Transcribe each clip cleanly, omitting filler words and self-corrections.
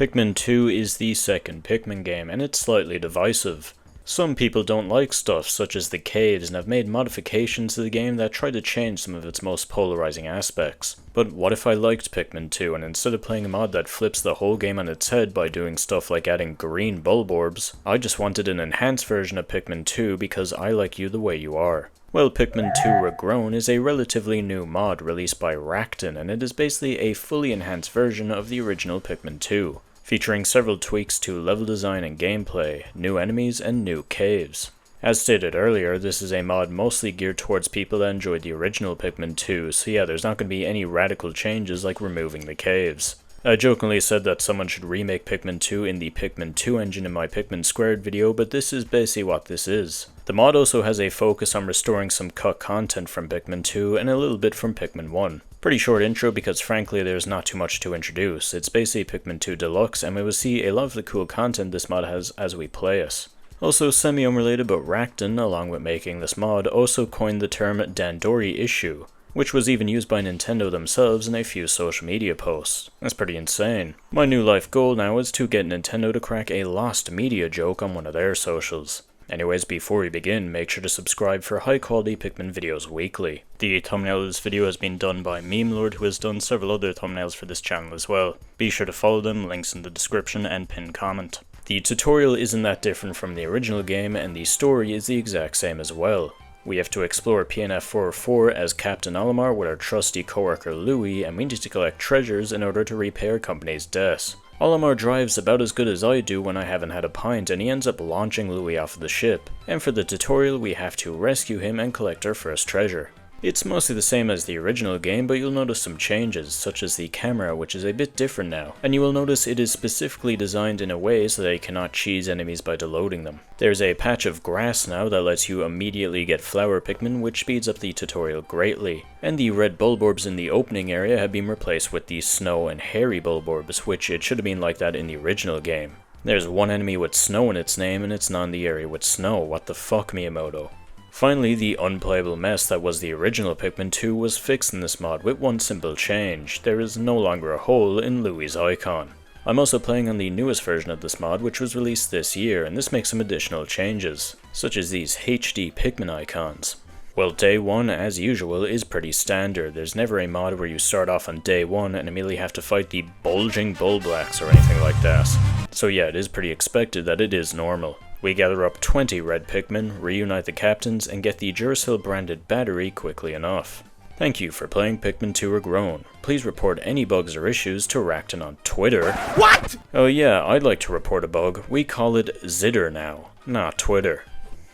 Pikmin 2 is the second Pikmin game, and it's slightly divisive. Some people don't like stuff such as the caves and have made modifications to the game that try to change some of its most polarizing aspects. But what if I liked Pikmin 2 and instead of playing a mod that flips the whole game on its head by doing stuff like adding green bulb orbs, I just wanted an enhanced version of Pikmin 2 because I like you the way you are? Well, Pikmin 2 Regrown is a relatively new mod released by Regrown, and it is basically a fully enhanced version of the original Pikmin 2, featuring several tweaks to level design and gameplay, new enemies, and new caves. As stated earlier, this is a mod mostly geared towards people that enjoyed the original Pikmin 2, so yeah, there's not going to be any radical changes like removing the caves. I jokingly said that someone should remake Pikmin 2 in the Pikmin 2 engine in my Pikmin Squared video, but this is basically what this is. The mod also has a focus on restoring some cut content from Pikmin 2 and a little bit from Pikmin 1. Pretty short intro because frankly there's not too much to introduce. It's basically Pikmin 2 Deluxe, and we will see a lot of the cool content this mod has as we play it. Also semi-unrelated, but Regrown, along with making this mod, also coined the term Dandori issue, which was even used by Nintendo themselves in a few social media posts. That's pretty insane. My new life goal now is to get Nintendo to crack a lost media joke on one of their socials. Anyways, before we begin, make sure to subscribe for high quality Pikmin videos weekly. The thumbnail of this video has been done by Meme Lord, who has done several other thumbnails for this channel as well. Be sure to follow them, links in the description and pinned comment. The tutorial isn't that different from the original game, and the story is the exact same as well. We have to explore PNF 404 as Captain Olimar with our trusty coworker Louie, and we need to collect treasures in order to repay our company's debts. Olimar drives about as good as I do when I haven't had a pint, and he ends up launching Louie off of the ship. And for the tutorial we have to rescue him and collect our first treasure. It's mostly the same as the original game, but you'll notice some changes, such as the camera, which is a bit different now. And you will notice it is specifically designed in a way so that you cannot cheese enemies by deloading them. There's a patch of grass now that lets you immediately get flower Pikmin, which speeds up the tutorial greatly. And the red bulb orbs in the opening area have been replaced with the snow and hairy bulb orbs, which it should have been like that in the original game. There's one enemy with snow in its name, and it's not in the area with snow. What the fuck, Miyamoto? Finally, the unplayable mess that was the original Pikmin 2 was fixed in this mod with one simple change. There is no longer a hole in Louie's icon. I'm also playing on the newest version of this mod, which was released this year, and this makes some additional changes, such as these HD Pikmin icons. Well, day 1, as usual, is pretty standard. There's never a mod where you start off on day 1 and immediately have to fight the bulging Bulblax or anything like that. So yeah, it is pretty expected that it is normal. We gather up 20 red Pikmin, reunite the captains, and get the Duracell branded battery quickly enough. Thank you for playing Pikmin 2 Regrown. Please report any bugs or issues to Regrown on Twitter. What? Oh yeah, I'd like to report a bug. We call it Zitter now, not Twitter.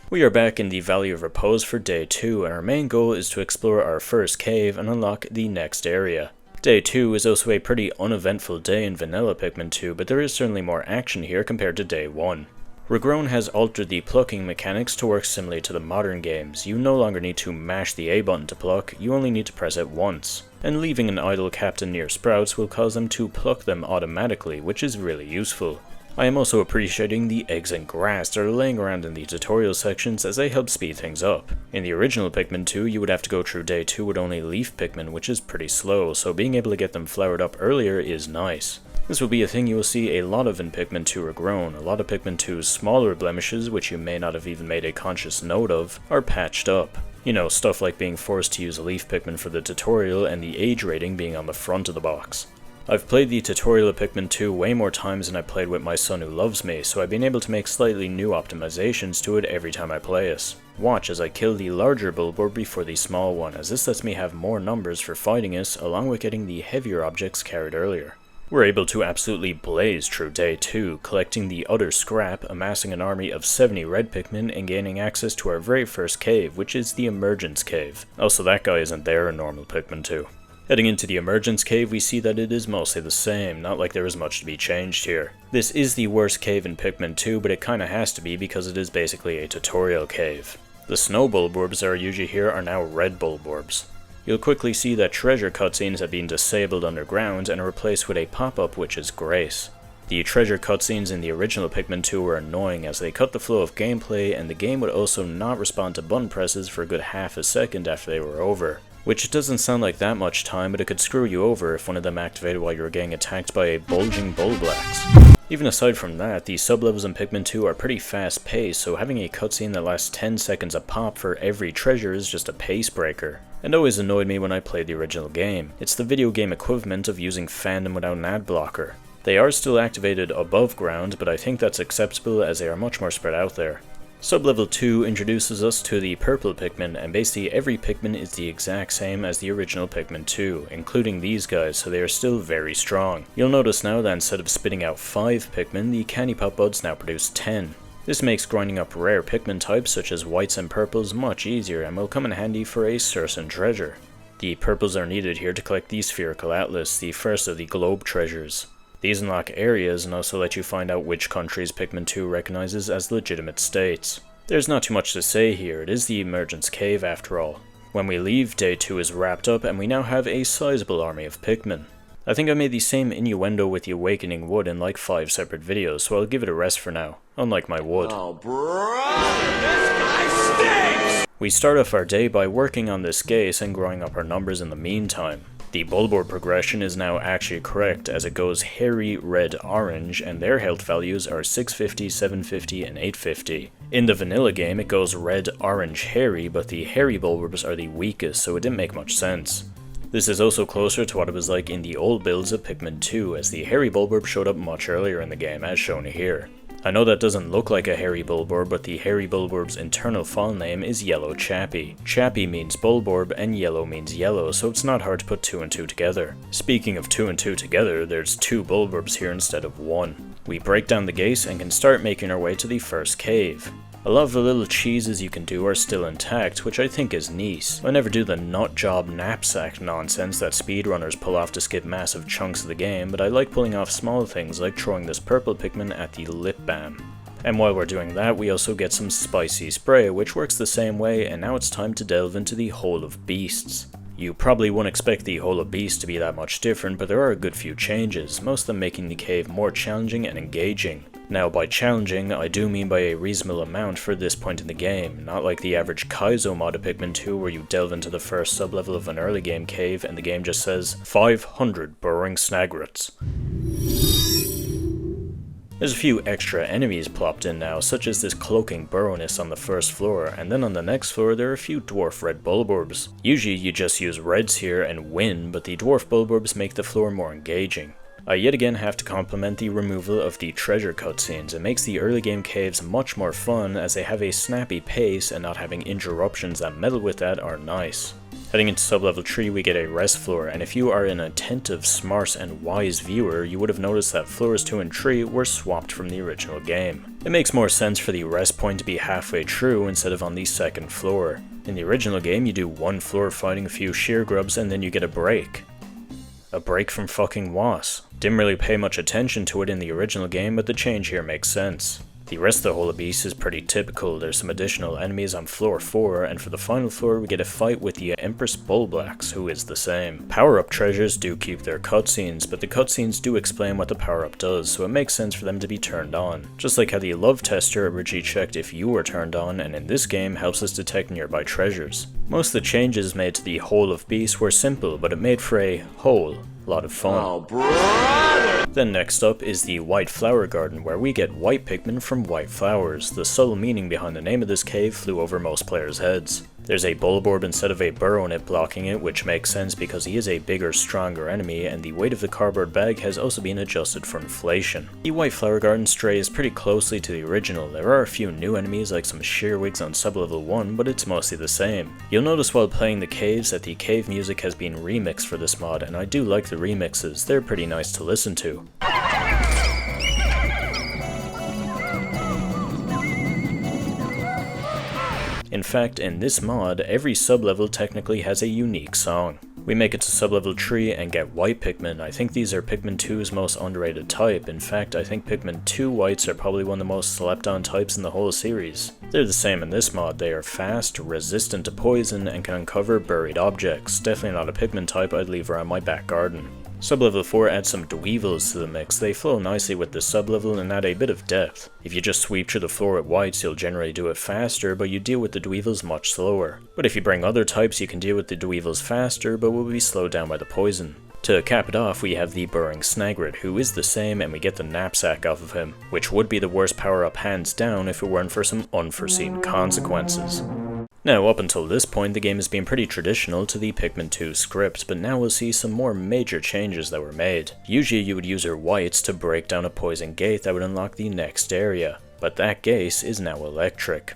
We are back in the Valley of Repose for day 2, and our main goal is to explore our first cave and unlock the next area. Day 2 is also a pretty uneventful day in vanilla Pikmin 2, but there is certainly more action here compared to day 1. Regrown has altered the plucking mechanics to work similarly to the modern games. You no longer need to mash the A button to pluck, you only need to press it once. And leaving an idle captain near sprouts will cause them to pluck them automatically, which is really useful. I am also appreciating the eggs and grass that are laying around in the tutorial sections as they help speed things up. In the original Pikmin 2, you would have to go through day 2 with only leaf Pikmin, which is pretty slow, so being able to get them flowered up earlier is nice. This will be a thing you will see a lot of in Pikmin 2 Regrown. A lot of Pikmin 2's smaller blemishes, which you may not have even made a conscious note of, are patched up. You know, stuff like being forced to use a leaf Pikmin for the tutorial and the age rating being on the front of the box. I've played the tutorial of Pikmin 2 way more times than I played with my son who loves me, so I've been able to make slightly new optimizations to it every time I play it. Watch as I kill the larger Bulborb before the small one, as this lets me have more numbers for fighting it, along with getting the heavier objects carried earlier. We're able to absolutely blaze through day 2, collecting the other scrap, amassing an army of 70 red Pikmin, and gaining access to our very first cave, which is the Emergence cave. Also, that guy isn't there in normal Pikmin 2. Heading into the Emergence cave, we see that it is mostly the same, not like there is much to be changed here. This is the worst cave in Pikmin 2, but it kinda has to be because it is basically a tutorial cave. The snow Bulborbs that are usually here are now red Bulborbs. You'll quickly see that treasure cutscenes have been disabled underground and are replaced with a pop-up, which is great. The treasure cutscenes in the original Pikmin 2 were annoying as they cut the flow of gameplay, and the game would also not respond to button presses for a good half a second after they were over. which doesn't sound like that much time, but it could screw you over if one of them activated while you were getting attacked by a bulging Bulblax. Even aside from that, the sub-levels in Pikmin 2 are pretty fast-paced, so having a cutscene that lasts 10 seconds a pop for every treasure is just a pace breaker. And always annoyed me when I played the original game. It's the video game equivalent of using fandom without an ad blocker. They are still activated above ground, but I think that's acceptable as they are much more spread out there. Sub-level 2 introduces us to the purple Pikmin, and basically every Pikmin is the exact same as the original Pikmin 2, including these guys, so they are still very strong. You'll notice now that instead of spitting out 5 Pikmin, the Candy Pop Buds now produce 10. This makes grinding up rare Pikmin types such as whites and purples much easier and will come in handy for a certain treasure. The purples are needed here to collect the Spherical Atlas, the first of the globe treasures. These unlock areas and also let you find out which countries Pikmin 2 recognizes as legitimate states. There's not too much to say here, it is the Emergence cave after all. When we leave, day 2 is wrapped up and we now have a sizable army of Pikmin. I think I made the same innuendo with the Awakening Wood in like 5 separate videos, so I'll give it a rest for now, unlike my wood. Oh brother, this guy stinks! We start off our day by working on this Gase and growing up our numbers in the meantime. The Bulblax progression is now actually correct as it goes hairy, red, orange, and their health values are 650, 750, and 850. In the vanilla game it goes red, orange, hairy, but the hairy Bulblax are the weakest, so it didn't make much sense. This is also closer to what it was like in the old builds of Pikmin 2, as the hairy Bulblax showed up much earlier in the game, as shown here. I know that doesn't look like a hairy Bulborb, but the hairy Bulborb's internal file name is Yellow Chappy. Chappy means Bulborb and yellow means yellow, so it's not hard to put 2 and 2 together. Speaking of 2 and 2 together, there's 2 Bulborbs here instead of 1. We break down the Gase and can start making our way to the first cave. A lot of the little cheeses you can do are still intact, which I think is neat. I never do the nut job knapsack nonsense that speedrunners pull off to skip massive chunks of the game, but I like pulling off small things like throwing this purple Pikmin at the lip balm. And while we're doing that, we also get some spicy spray, which works the same way, and now it's time to delve into the Hole of Beasts. You probably wouldn't expect the Hole of Beasts to be that much different, but there are a good few changes, most of them making the cave more challenging and engaging. Now by challenging, I do mean by a reasonable amount for this point in the game, not like the average Kaizo mod of Pikmin 2 where you delve into the first sub-level of an early game cave and the game just says 500 burrowing Snagrets. There's a few extra enemies plopped in now, such as this cloaking burrowness on the first floor, and then on the next floor there are a few dwarf red Bulborbs. Usually you just use reds here and win, but the dwarf Bulborbs make the floor more engaging. I yet again have to compliment the removal of the treasure cutscenes. It makes the early game caves much more fun as they have a snappy pace and not having interruptions that meddle with that are nice. Heading into sub-level 3 we get a rest floor, and if you are an attentive, smart, and wise viewer, you would have noticed that floors 2 and 3 were swapped from the original game. It makes more sense for the rest point to be halfway through instead of on the second floor. In the original game you do one floor fighting a few shear grubs and then you get a break. A break from fucking what? Didn't really pay much attention to it in the original game, but the change here makes sense. The rest of the Hole of Beasts is pretty typical. There's some additional enemies on floor 4, and for the final floor we get a fight with the Empress Bulblax, who is the same. Power-up treasures do keep their cutscenes, but the cutscenes do explain what the power-up does, so it makes sense for them to be turned on. Just like how the love tester originally checked if you were turned on, and in this game helps us detect nearby treasures. Most of the changes made to the Hole of Beasts were simple, but it made for a whole lot of fun. Oh brother! Then next up is the White Flower Garden, where we get white Pikmin from white flowers. The subtle meaning behind the name of this cave flew over most players' heads. There's a Bulborb instead of a burrow in it blocking it, which makes sense because he is a bigger, stronger enemy, and the weight of the cardboard bag has also been adjusted for inflation. The White Flower Garden strays pretty closely to the original. There are a few new enemies like some shearwigs on sub-level 1, but it's mostly the same. You'll notice while playing the caves that the cave music has been remixed for this mod, and I do like the remixes. They're pretty nice to listen to. In fact, in this mod, every sub-level technically has a unique song. We make it to sub-level 3 and get white Pikmin. I think these are Pikmin 2's most underrated type. In fact, I think Pikmin 2 whites are probably one of the most slept on types in the whole series. They're the same in this mod. They are fast, resistant to poison, and can uncover buried objects. Definitely not a Pikmin type I'd leave around my back garden. Sublevel 4 adds some dweevils to the mix. They flow nicely with the sublevel and add a bit of depth. If you just sweep through the floor with whites, you'll generally do it faster, but you deal with the dweevils much slower. But if you bring other types, you can deal with the dweevils faster, but will be slowed down by the poison. To cap it off, we have the burrowing Snagret, who is the same, and we get the knapsack off of him, which would be the worst power-up hands down if it weren't for some unforeseen consequences. Now, up until this point, the game has been pretty traditional to the Pikmin 2 script, but now we'll see some more major changes that were made. Usually you would use your whites to break down a poison gate that would unlock the next area, but that gate is now electric.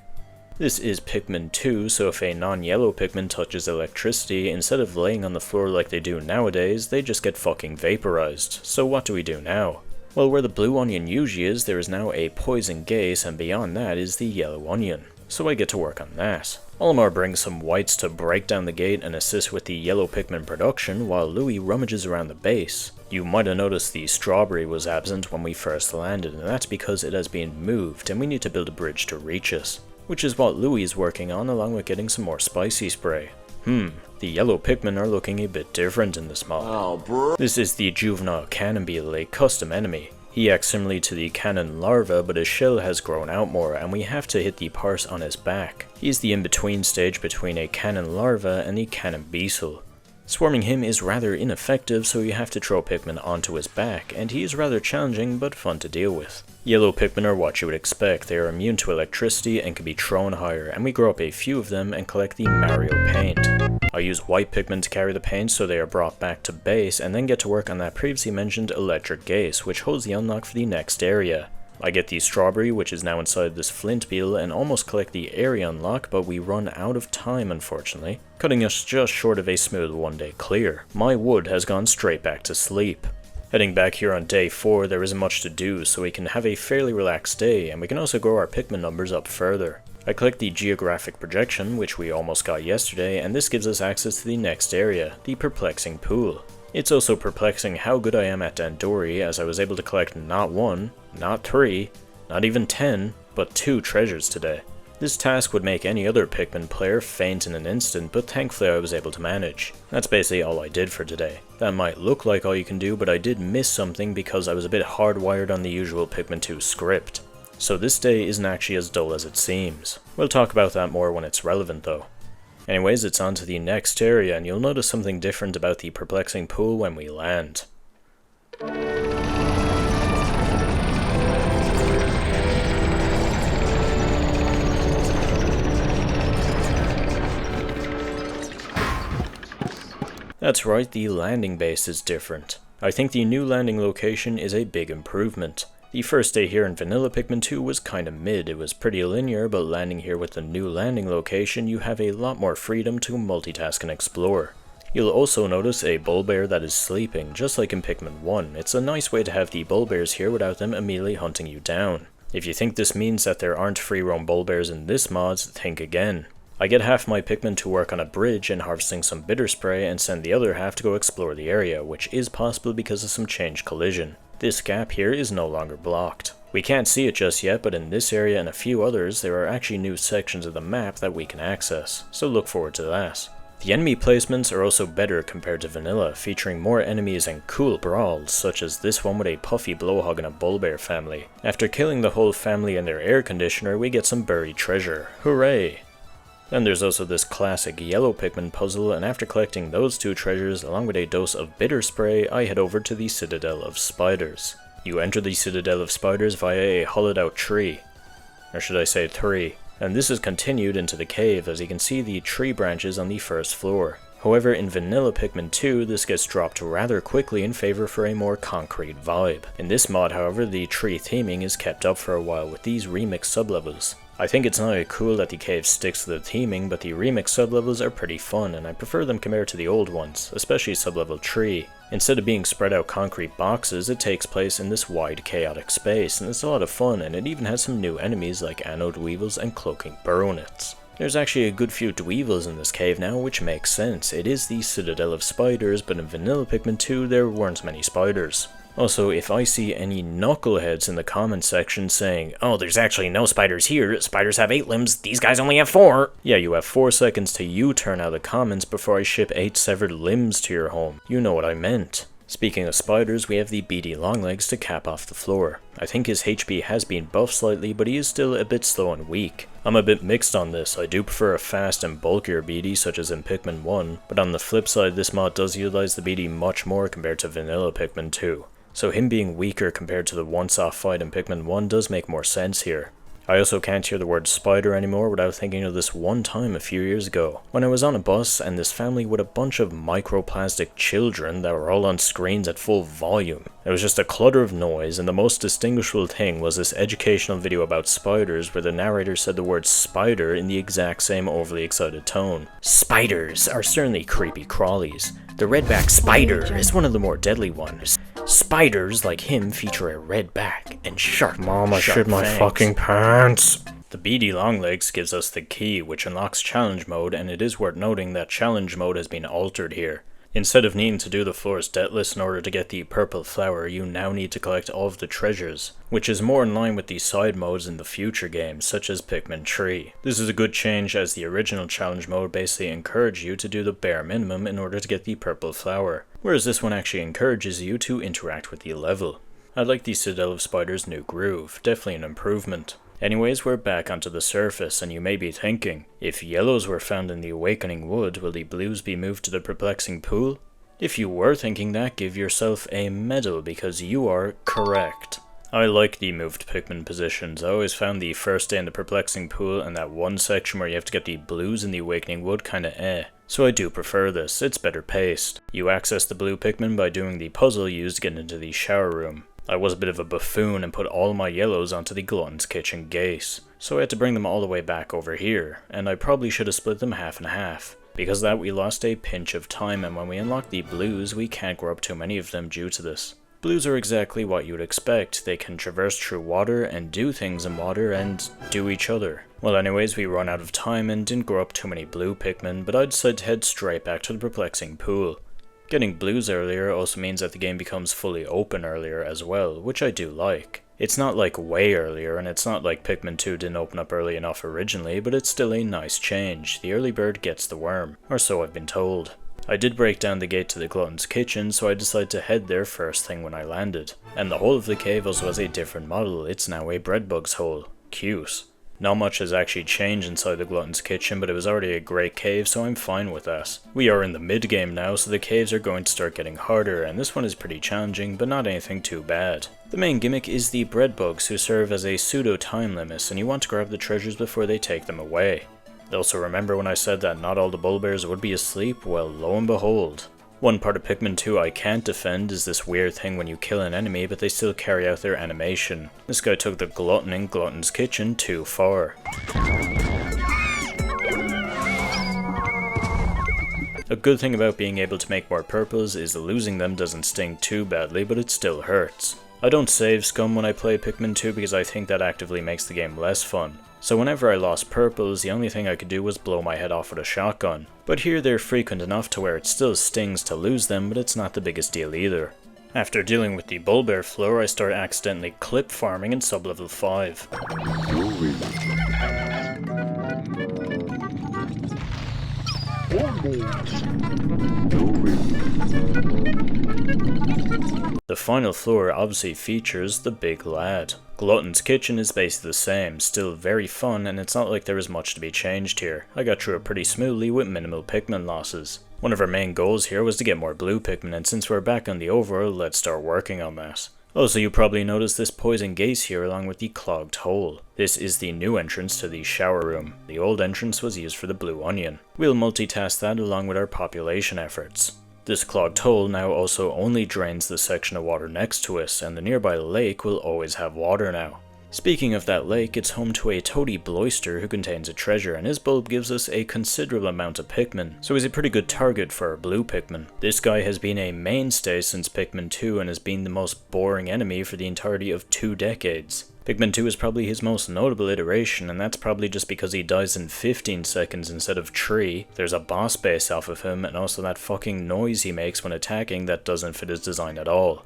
This is Pikmin 2, so if a non-yellow Pikmin touches electricity, instead of laying on the floor like they do nowadays, they just get fucking vaporized. So what do we do now? Well, where the blue onion usually is, there is now a poison gate, and beyond that is the yellow onion. So I get to work on that. Olimar brings some whites to break down the gate and assist with the yellow Pikmin production, while Louis rummages around the base. You might have noticed the strawberry was absent when we first landed, and that's because it has been moved, and we need to build a bridge to reach us. Which is what Louis is working on, along with getting some more spicy spray. The yellow Pikmin are looking a bit different in this mod. This is the juvenile Cannonbeetle, a custom enemy. He acts similarly to the cannon larva, but his shell has grown out more, and we have to hit the parse on his back. He is the in-between stage between a cannon larva and the cannon beetle. Swarming him is rather ineffective, so you have to throw Pikmin onto his back, and he is rather challenging but fun to deal with. Yellow Pikmin are what you would expect. They are immune to electricity and can be thrown higher, and we grow up a few of them and collect the Mario paint. I use white Pikmin to carry the paint so they are brought back to base, and then get to work on that previously mentioned electric gate, which holds the unlock for the next area. I get the strawberry, which is now inside this flint beetle, and almost collect the area unlock, but we run out of time unfortunately, cutting us just short of a smooth one-day clear. My wood has gone straight back to sleep. Heading back here on day 4, there isn't much to do, so we can have a fairly relaxed day, and we can also grow our Pikmin numbers up further. I collect the geographic projection, which we almost got yesterday, and this gives us access to the next area, the Perplexing Pool. It's also perplexing how good I am at Dandori, as I was able to collect not 1, not 3, not even 10, but 2 treasures today. This task would make any other Pikmin player faint in an instant, but thankfully I was able to manage. That's basically all I did for today. That might look like all you can do, but I did miss something because I was a bit hardwired on the usual Pikmin 2 script. So this day isn't actually as dull as it seems. We'll talk about that more when it's relevant though. Anyways, it's on to the next area, and you'll notice something different about the Perplexing Pool when we land. That's right, the landing base is different. I think the new landing location is a big improvement. The first day here in Vanilla Pikmin 2 was kinda mid. It was pretty linear, but landing here with the new landing location, you have a lot more freedom to multitask and explore. You'll also notice a bullbear that is sleeping, just like in Pikmin 1. It's a nice way to have the bullbears here without them immediately hunting you down. If you think this means that there aren't free roam bullbears in this mod, think again. I get half my Pikmin to work on a bridge and harvesting some bitter spray, and send the other half to go explore the area, which is possible because of some changed collision. This gap here is no longer blocked. We can't see it just yet, but in this area and a few others, there are actually new sections of the map that we can access, so look forward to that. The enemy placements are also better compared to Vanilla, featuring more enemies and cool brawls, such as this one with a puffy blowhog and a bullbear family. After killing the whole family and their air conditioner, we get some buried treasure. Hooray! Then there's also this classic yellow Pikmin puzzle, and after collecting those 2 treasures along with a dose of bitter spray, I head over to the Citadel of Spiders. You enter the Citadel of Spiders via a hollowed out tree. Or should I say 3. And this is continued into the cave, as you can see the tree branches on the first floor. However, in Vanilla Pikmin 2, this gets dropped rather quickly in favor for a more concrete vibe. In this mod, however, the tree theming is kept up for a while with these remix sublevels. I think it's not cool that the cave sticks to the theming, but the remix sublevels are pretty fun, and I prefer them compared to the old ones, especially sublevel 3. Instead of being spread out concrete boxes, it takes place in this wide chaotic space, and it's a lot of fun, and it even has some new enemies like anode weevils and cloaking burrownets. There's actually a good few dweevils in this cave now, which makes sense. It is the Citadel of Spiders, but in Vanilla Pikmin 2 there weren't many spiders. Also, if I see any knuckleheads in the comment section saying, "Oh, there's actually no spiders here, spiders have 8 limbs, these guys only have 4. Yeah, you have 4 seconds to U-turn out of the comments before I ship 8 severed limbs to your home. You know what I meant. Speaking of spiders, we have the beady longlegs to cap off the floor. I think his HP has been buffed slightly, but he is still a bit slow and weak. I'm a bit mixed on this. I do prefer a fast and bulkier beady such as in Pikmin 1, but on the flip side this mod does utilize the beady much more compared to vanilla Pikmin 2. So him being weaker compared to the once-off fight in Pikmin 1 does make more sense here. I also can't hear the word spider anymore without thinking of this one time a few years ago, when I was on a bus and this family with a bunch of microplastic children that were all on screens at full volume. It was just a clutter of noise, and the most distinguishable thing was this educational video about spiders where the narrator said the word spider in the exact same overly excited tone. Spiders are certainly creepy crawlies. The redback spider is one of the more deadly ones. Spiders like him feature a red back and sharp shit my fangs. fucking pants. The beady longlegs gives us the key, which unlocks challenge mode, and it is worth noting that challenge mode has been altered here. Instead of needing to do the floors debtless in order to get the purple flower, you now need to collect all of the treasures, which is more in line with the side modes in the future games, such as Pikmin 3. This is a good change as the original challenge mode basically encouraged you to do the bare minimum in order to get the purple flower, whereas this one actually encourages you to interact with the level. I like the Citadel of Spider's new groove, definitely an improvement. Anyways, we're back onto the surface, and you may be thinking, if yellows were found in the Awakening Wood, will the blues be moved to the Perplexing Pool? If you were thinking that, give yourself a medal, because you are correct. I like the moved Pikmin positions. I always found the first day in the Perplexing Pool and that one section where you have to get the blues in the Awakening Wood kinda so I do prefer this, it's better paced. You access the blue Pikmin by doing the puzzle used to get into the shower room. I was a bit of a buffoon and put all my yellows onto the Glutton's kitchen gate, so I had to bring them all the way back over here, and I probably should have split them half and half. Because of that, we lost a pinch of time, and when we unlock the blues, we can't grow up too many of them due to this. Blues are exactly what you would expect. They can traverse through water and do things in water and do each other. Well anyways, we run out of time and didn't grow up too many blue Pikmin, but I decided to head straight back to the Perplexing Pool. Getting blues earlier also means that the game becomes fully open earlier as well, which I do like. It's not like way earlier, and it's not like Pikmin 2 didn't open up early enough originally, but it's still a nice change. The early bird gets the worm, or so I've been told. I did break down the gate to the Glutton's kitchen, so I decided to head there first thing when I landed. And the whole of the cave also has a different model. It's now a breadbug's hole. Cute. Not much has actually changed inside the Glutton's kitchen, but it was already a great cave, so I'm fine with that. We are in the mid-game now, so the caves are going to start getting harder, and this one is pretty challenging, but not anything too bad. The main gimmick is the breadbugs, who serve as a pseudo-time limit, and you want to grab the treasures before they take them away. Also, remember when I said that not all the bullbears would be asleep? Well, lo and behold. One part of Pikmin 2 I can't defend is this weird thing when you kill an enemy but they still carry out their animation. This guy took the Glutton in Glutton's kitchen too far. A good thing about being able to make more purples is that losing them doesn't sting too badly, but it still hurts. I don't save scum when I play Pikmin 2 because I think that actively makes the game less fun. So whenever I lost purples, the only thing I could do was blow my head off with a shotgun. But here they're frequent enough to where it still stings to lose them, but it's not the biggest deal either. After dealing with the bullbear floor, I start accidentally clip farming in sublevel 5. The final floor obviously features the big lad. Glutton's kitchen is basically the same, still very fun, and it's not like there is much to be changed here. I got through it pretty smoothly with minimal Pikmin losses. One of our main goals here was to get more blue Pikmin, and since we're back on the overworld, let's start working on that. Also, you probably noticed this poison gate here along with the clogged hole. This is the new entrance to the shower room. The old entrance was used for the blue onion. We'll multitask that along with our population efforts. This clogged hole now also only drains the section of water next to us, and the nearby lake will always have water now. Speaking of that lake, it's home to a toady Bloister who contains a treasure, and his bulb gives us a considerable amount of Pikmin, so he's a pretty good target for our blue Pikmin. This guy has been a mainstay since Pikmin 2 and has been the most boring enemy for the entirety of 2 decades. Pikmin 2 is probably his most notable iteration, and that's probably just because he dies in 15 seconds instead of 3. There's a boss base off of him, and also that fucking noise he makes when attacking that doesn't fit his design at all.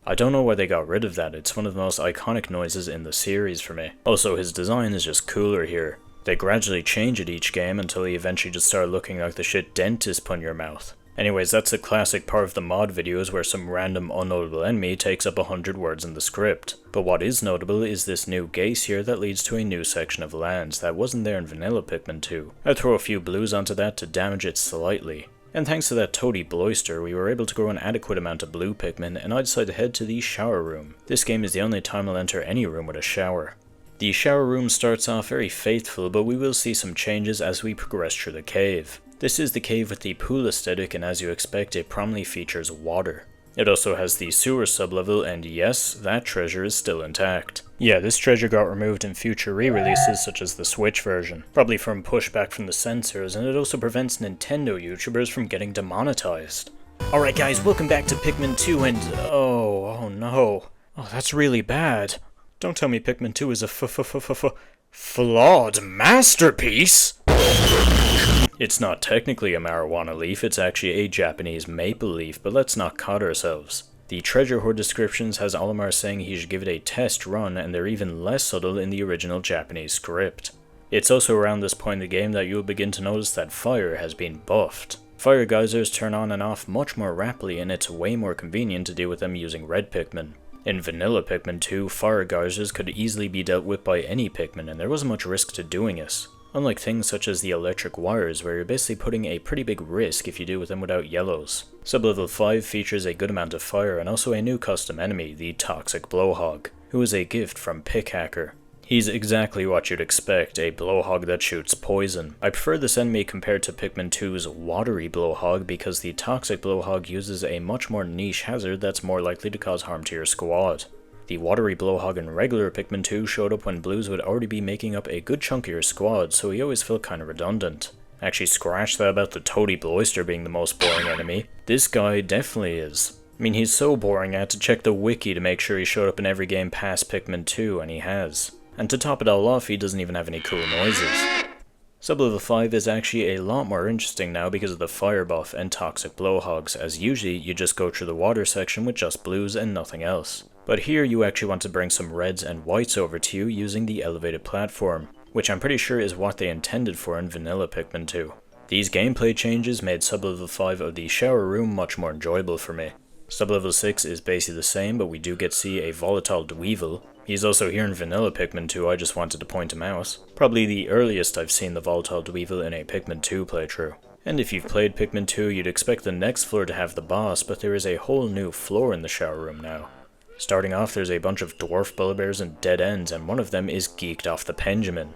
I don't know why they got rid of that. It's one of the most iconic noises in the series for me. Also, his design is just cooler here. They gradually change it each game until he eventually just started looking like the shit dentist put in your mouth. Anyways, that's a classic part of the mod videos where some random unnotable enemy takes up 100 words in the script. But what is notable is this new gaze here that leads to a new section of lands that wasn't there in vanilla Pikmin 2. I throw a few blues onto that to damage it slightly. And thanks to that toady bloister, we were able to grow an adequate amount of blue Pikmin, and I decided to head to the shower room. This game is the only time I'll enter any room with a shower. The shower room starts off very faithful, but we will see some changes as we progress through the cave. This is the cave with the pool aesthetic, and as you expect, it prominently features water. It also has the sewer sublevel, and yes, that treasure is still intact. Yeah, this treasure got removed in future re-releases such as the Switch version, probably from pushback from the censors, and it also prevents Nintendo YouTubers from getting demonetized. Alright guys, welcome back to Pikmin 2 and oh no. Oh, that's really bad. Don't tell me Pikmin 2 is a flawed masterpiece! It's not technically a marijuana leaf, it's actually a Japanese maple leaf, but let's not kid ourselves. The treasure hoard descriptions has Olimar saying he should give it a test run, and they're even less subtle in the original Japanese script. It's also around this point in the game that you'll begin to notice that fire has been buffed. Fire geysers turn on and off much more rapidly, and it's way more convenient to deal with them using red Pikmin. In vanilla Pikmin 2, fire geysers could easily be dealt with by any Pikmin, and there wasn't much risk to doing this. Unlike things such as the electric wires, where you're basically putting a pretty big risk if you deal with them without yellows. Sublevel 5 features a good amount of fire and also a new custom enemy, the Toxic Blowhog, who is a gift from Pickhacker. He's exactly what you'd expect, a blowhog that shoots poison. I prefer this enemy compared to Pikmin 2's watery blowhog because the Toxic Blowhog uses a much more niche hazard that's more likely to cause harm to your squad. The watery blowhog in regular Pikmin 2 showed up when blues would already be making up a good chunk of your squad, so he always felt kinda redundant. Actually, scratch that about the toady bloister being the most boring enemy. This guy definitely is. I mean, he's so boring I had to check the wiki to make sure he showed up in every game past Pikmin 2, and he has. And to top it all off, he doesn't even have any cool noises. Sublevel 5 is actually a lot more interesting now because of the fire buff and toxic blowhogs, as usually you just go through the water section with just blues and nothing else. But here you actually want to bring some reds and whites over to you using the elevated platform, which I'm pretty sure is what they intended for in vanilla Pikmin 2. These gameplay changes made Sublevel 5 of the shower room much more enjoyable for me. Sublevel 6 is basically the same, but we do get to see a volatile Dweevil. He's also here in vanilla Pikmin 2, I just wanted to point him out. Probably the earliest I've seen the volatile Dweevil in a Pikmin 2 playthrough. And if you've played Pikmin 2, you'd expect the next floor to have the boss, but there is a whole new floor in the shower room now. Starting off, there's a bunch of dwarf bullbears and dead ends, and one of them is geeked off the Pendulum.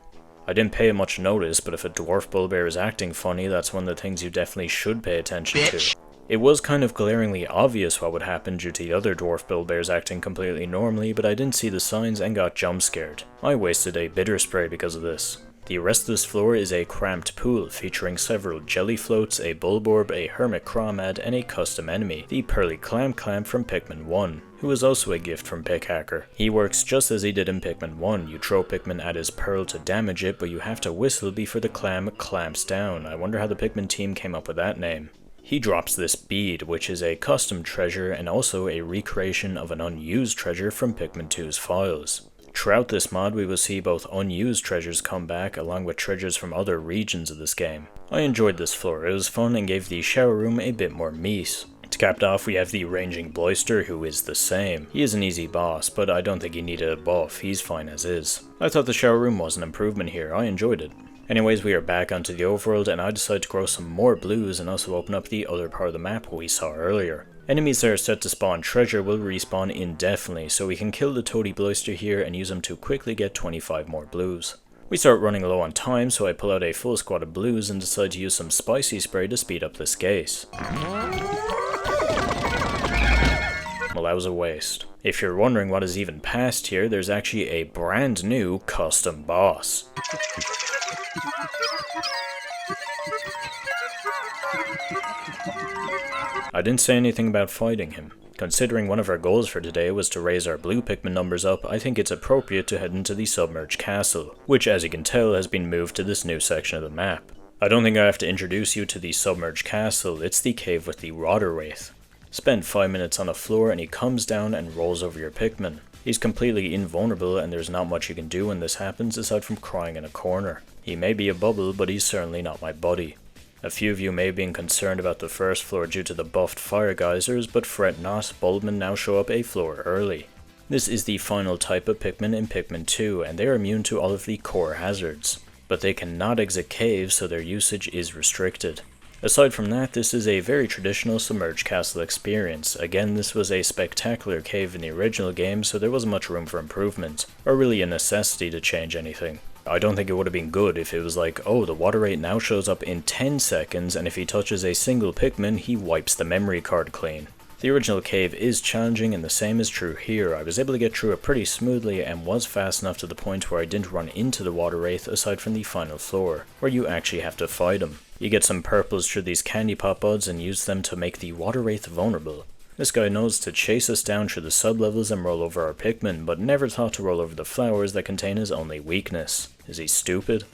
I didn't pay much notice, but if a dwarf bullbear is acting funny, that's one of the things you definitely should pay attention to. It was kind of glaringly obvious what would happen due to the other dwarf bullbears acting completely normally, but I didn't see the signs and got jump scared. I wasted a bitter spray because of this. The rest of this floor is a cramped pool featuring several jelly floats, a bulborb, a hermit crawmad, and a custom enemy, the Pearly Clamp from Pikmin 1, who is also a gift from Pickhacker. He works just as he did in Pikmin 1, you throw Pikmin at his pearl to damage it, but you have to whistle before the clam clamps down. I wonder how the Pikmin team came up with that name. He drops this bead, which is a custom treasure and also a recreation of an unused treasure from Pikmin 2's files. Throughout this mod, we will see both unused treasures come back along with treasures from other regions of this game. I enjoyed this floor, it was fun and gave the shower room a bit more meat. To cap it off, we have the ranging Bloister, who is the same. He is an easy boss, but I don't think he needed a buff, he's fine as is. I thought the shower room was an improvement here, I enjoyed it. Anyways, we are back onto the overworld, and I decided to grow some more blues and also open up the other part of the map we saw earlier. Enemies that are set to spawn treasure will respawn indefinitely, so we can kill the toady bloister here and use them to quickly get 25 more blues. We start running low on time, so I pull out a full squad of blues and decide to use some spicy spray to speed up this case. Well, that was a waste. If you're wondering what is even past here, there's actually a brand new custom boss. I didn't say anything about fighting him. Considering one of our goals for today was to raise our blue Pikmin numbers up, I think it's appropriate to head into the Submerged Castle, which as you can tell has been moved to this new section of the map. I don't think I have to introduce you to the Submerged Castle, it's the cave with the Rotter Wraith. Spend 5 minutes on the floor and he comes down and rolls over your Pikmin. He's completely invulnerable and there's not much you can do when this happens aside from crying in a corner. He may be a bubble, but he's certainly not my buddy. A few of you may have been concerned about the first floor due to the buffed fire geysers, but fret not, Bulbmen now show up a floor early. This is the final type of Pikmin in Pikmin 2, and they are immune to all of the core hazards, but they cannot exit caves, so their usage is restricted. Aside from that, this is a very traditional Submerged castle experience. Again, this was a spectacular cave in the original game, so there wasn't much room for improvement, or really a necessity to change anything. I don't think it would have been good if it was like, oh, the water rate now shows up in 10 seconds, and if he touches a single Pikmin, he wipes the memory card clean. The original cave is challenging, and the same is true here. I was able to get through it pretty smoothly and was fast enough to the point where I didn't run into the water wraith aside from the final floor, where you actually have to fight him. You get some purples through these candy pop buds and use them to make the water wraith vulnerable. This guy knows to chase us down through the sub-levels and roll over our Pikmin, but never thought to roll over the flowers that contain his only weakness. Is he stupid?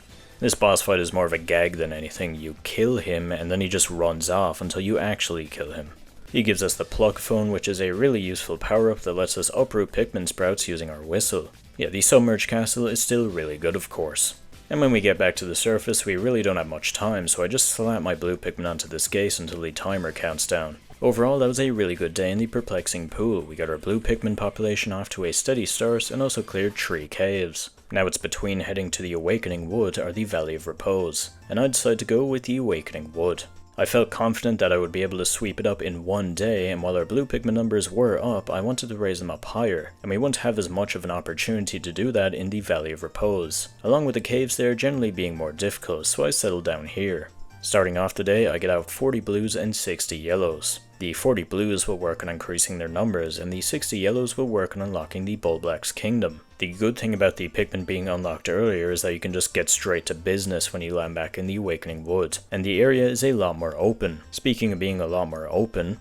This boss fight is more of a gag than anything. You kill him and then he just runs off until you actually kill him. He gives us the pluck phone, which is a really useful power-up that lets us uproot Pikmin sprouts using our whistle. Yeah, the Submerged castle is still really good, of course. And when we get back to the surface, we really don't have much time, so I just slap my blue Pikmin onto this gate until the timer counts down. Overall, that was a really good day in the Perplexing pool. We got our blue Pikmin population off to a steady start and also cleared 3 caves. Now it's between heading to the Awakening Wood or the Valley of Repose, and I decided to go with the Awakening Wood. I felt confident that I would be able to sweep it up in one day, and while our blue Pikmin numbers were up, I wanted to raise them up higher, and we wouldn't have as much of an opportunity to do that in the Valley of Repose, along with the caves there generally being more difficult, so I settled down here. Starting off the day, I get out 40 blues and 60 yellows. The 40 blues will work on increasing their numbers, and the 60 yellows will work on unlocking the Bulblax Kingdom. The good thing about the Pikmin being unlocked earlier is that you can just get straight to business when you land back in the Awakening Wood, and the area is a lot more open. Speaking of being a lot more open,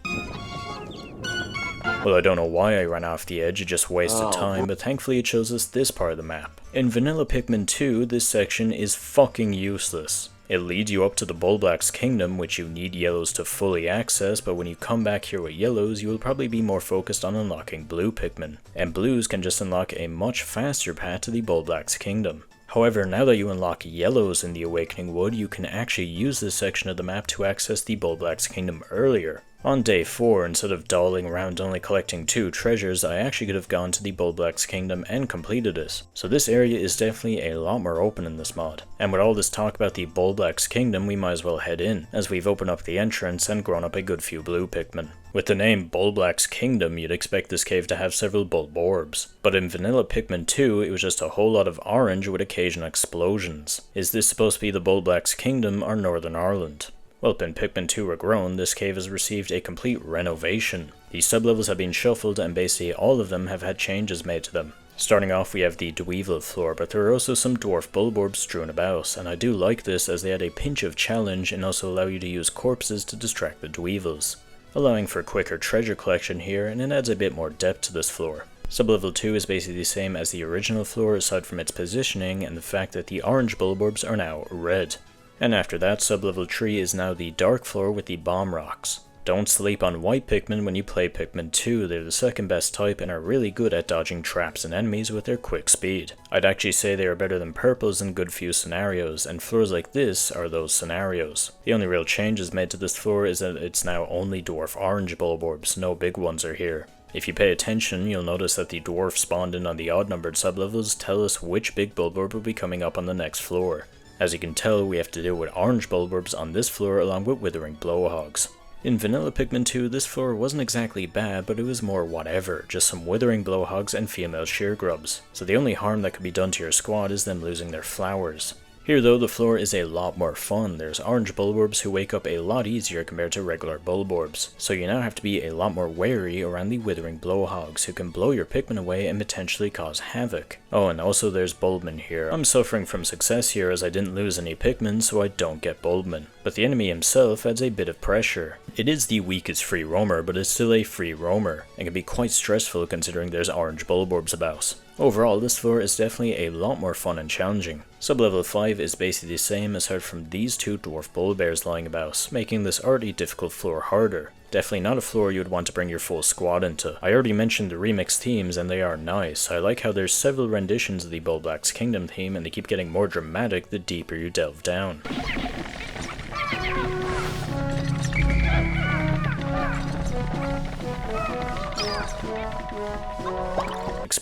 well, I don't know why I ran off the edge, it just wasted time, but thankfully it shows us this part of the map. In Vanilla Pikmin 2, this section is fucking useless. It leads you up to the Bulblax Kingdom, which you need yellows to fully access, but when you come back here with yellows, you will probably be more focused on unlocking blue Pikmin, and blues can just unlock a much faster path to the Bulblax Kingdom. However, now that you unlock yellows in the Awakening Wood, you can actually use this section of the map to access the Bulblax Kingdom earlier. On day 4, instead of dawdling around only collecting 2 treasures, I actually could have gone to the Bulblax Kingdom and completed it. So this area is definitely a lot more open in this mod. And with all this talk about the Bulblax Kingdom, we might as well head in, as we've opened up the entrance and grown up a good few blue Pikmin. With the name Bulblax Kingdom, you'd expect this cave to have several bulb orbs, but in Vanilla Pikmin 2, it was just a whole lot of orange with occasional explosions. Is this supposed to be the Bulblax Kingdom or Northern Ireland? Well, in Pikmin 2 Regrown, this cave has received a complete renovation. The sublevels have been shuffled and basically all of them have had changes made to them. Starting off, we have the Dweevil floor, but there are also some dwarf bulborbs strewn about, and I do like this as they add a pinch of challenge and also allow you to use corpses to distract the Dweevils, allowing for quicker treasure collection here, and it adds a bit more depth to this floor. Sublevel 2 is basically the same as the original floor aside from its positioning and the fact that the orange bulborbs are now red. And after that, sublevel 3 is now the dark floor with the bomb rocks. Don't sleep on white Pikmin when you play Pikmin 2, they're the second best type and are really good at dodging traps and enemies with their quick speed. I'd actually say they are better than purples in good few scenarios, and floors like this are those scenarios. The only real changes made to this floor is that it's now only dwarf orange bulborbs, no big ones are here. If you pay attention, you'll notice that the dwarf spawned in on the odd-numbered sublevels tell us which big bulborb will be coming up on the next floor. As you can tell, we have to deal with orange bulborbs on this floor along with withering blowhogs. In Vanilla Pikmin 2, this floor wasn't exactly bad, but it was more whatever, just some withering blowhogs and female sheargrubs. So the only harm that could be done to your squad is them losing their flowers. Here though, the floor is a lot more fun. There's orange bulborbs who wake up a lot easier compared to regular bulborbs, so you now have to be a lot more wary around the withering blowhogs who can blow your Pikmin away and potentially cause havoc. Oh, and also there's Bulbmin here. I'm suffering from success here as I didn't lose any Pikmin, so I don't get Bulbmin. But the enemy himself adds a bit of pressure. It is the weakest free roamer, but it's still a free roamer, and can be quite stressful considering there's orange bulborbs about. Overall, this floor is definitely a lot more fun and challenging. Sublevel 5 is basically the same aside from these 2 dwarf bullbears lying about, making this already difficult floor harder. Definitely not a floor you would want to bring your full squad into. I already mentioned the remix themes and they are nice. I like how there's several renditions of the Bulblax Kingdom theme and they keep getting more dramatic the deeper you delve down.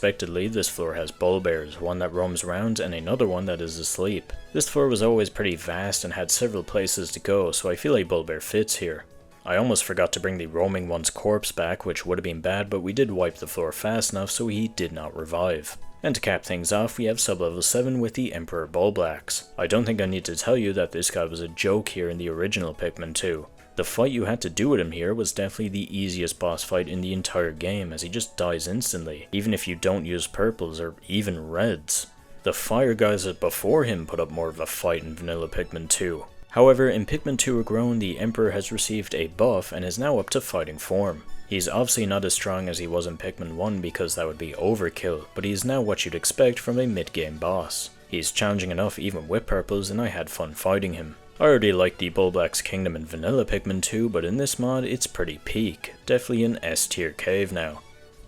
unexpectedly, this floor has bulbers, one that roams around and another one that is asleep. This floor was always pretty vast and had several places to go, so I feel like bulber fits here. I almost forgot to bring the roaming one's corpse back, which would have been bad, but we did wipe the floor fast enough so he did not revive. And to cap things off, we have sub-level 7 with the Emperor Bulblax. I don't think I need to tell you that this guy was a joke here in the original Pikmin 2. The fight you had to do with him here was definitely the easiest boss fight in the entire game, as he just dies instantly, even if you don't use purples or even reds. The fire guys that before him put up more of a fight in vanilla Pikmin 2. However, in Pikmin 2 Regrown, the Emperor has received a buff and is now up to fighting form. He's obviously not as strong as he was in Pikmin 1 because that would be overkill, but he is now what you'd expect from a mid-game boss. He's challenging enough even with purples, and I had fun fighting him. I already liked the Bulblax Kingdom in vanilla Pikmin 2, but in this mod it's pretty peak. Definitely an S tier cave now.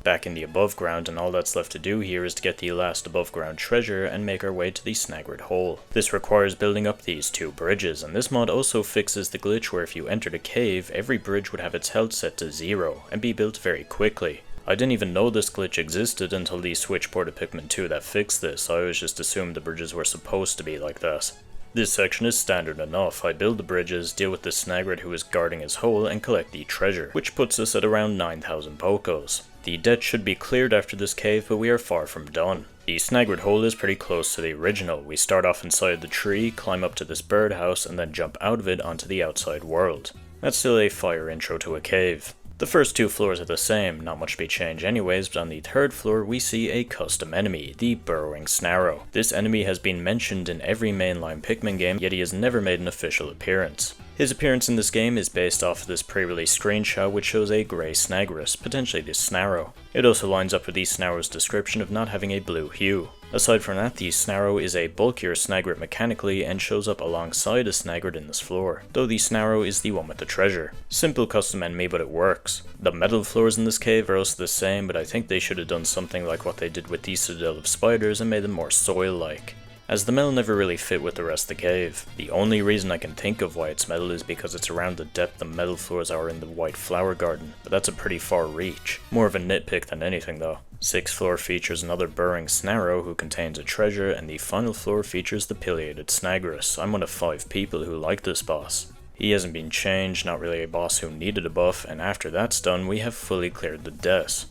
Back in the above ground, and all that's left to do here is to get the last above ground treasure and make our way to the Snagret hole. This requires building up these 2 bridges, and this mod also fixes the glitch where if you entered a cave, every bridge would have its health set to 0 and be built very quickly. I didn't even know this glitch existed until the Switch port of Pikmin 2 that fixed this. I always just assumed the bridges were supposed to be like that. This section is standard enough. I build the bridges, deal with the Snagret who is guarding his hole, and collect the treasure, which puts us at around 9,000 Pokos. The debt should be cleared after this cave, but we are far from done. The Snagret hole is pretty close to the original. We start off inside the tree, climb up to this birdhouse, and then jump out of it onto the outside world. That's still a fire intro to a cave. The first 2 floors are the same, not much to be changed anyways, but on the 3rd floor we see a custom enemy, the Burrowing Snarrow. This enemy has been mentioned in every mainline Pikmin game, yet he has never made an official appearance. His appearance in this game is based off of this pre-release screenshot which shows a grey Snagret, potentially the Snarrow. It also lines up with the Snarrow's description of not having a blue hue. Aside from that, the Snarrow is a bulkier Snagret mechanically and shows up alongside a Snagret in this floor, though the Snarrow is the one with the treasure. Simple custom enemy, but it works. The metal floors in this cave are also the same, but I think they should have done something like what they did with the Citadel of Spiders and made them more soil-like, as the metal never really fit with the rest of the cave. The only reason I can think of why it's metal is because it's around the depth the metal floors are in the White Flower Garden, but that's a pretty far reach. More of a nitpick than anything though. 6th floor features another Burrowing Snarrow who contains a treasure, and the final floor features the Pileated Snagret. I'm one of 5 people who like this boss. He hasn't been changed, not really a boss who needed a buff, and after that's done we have fully cleared the deaths.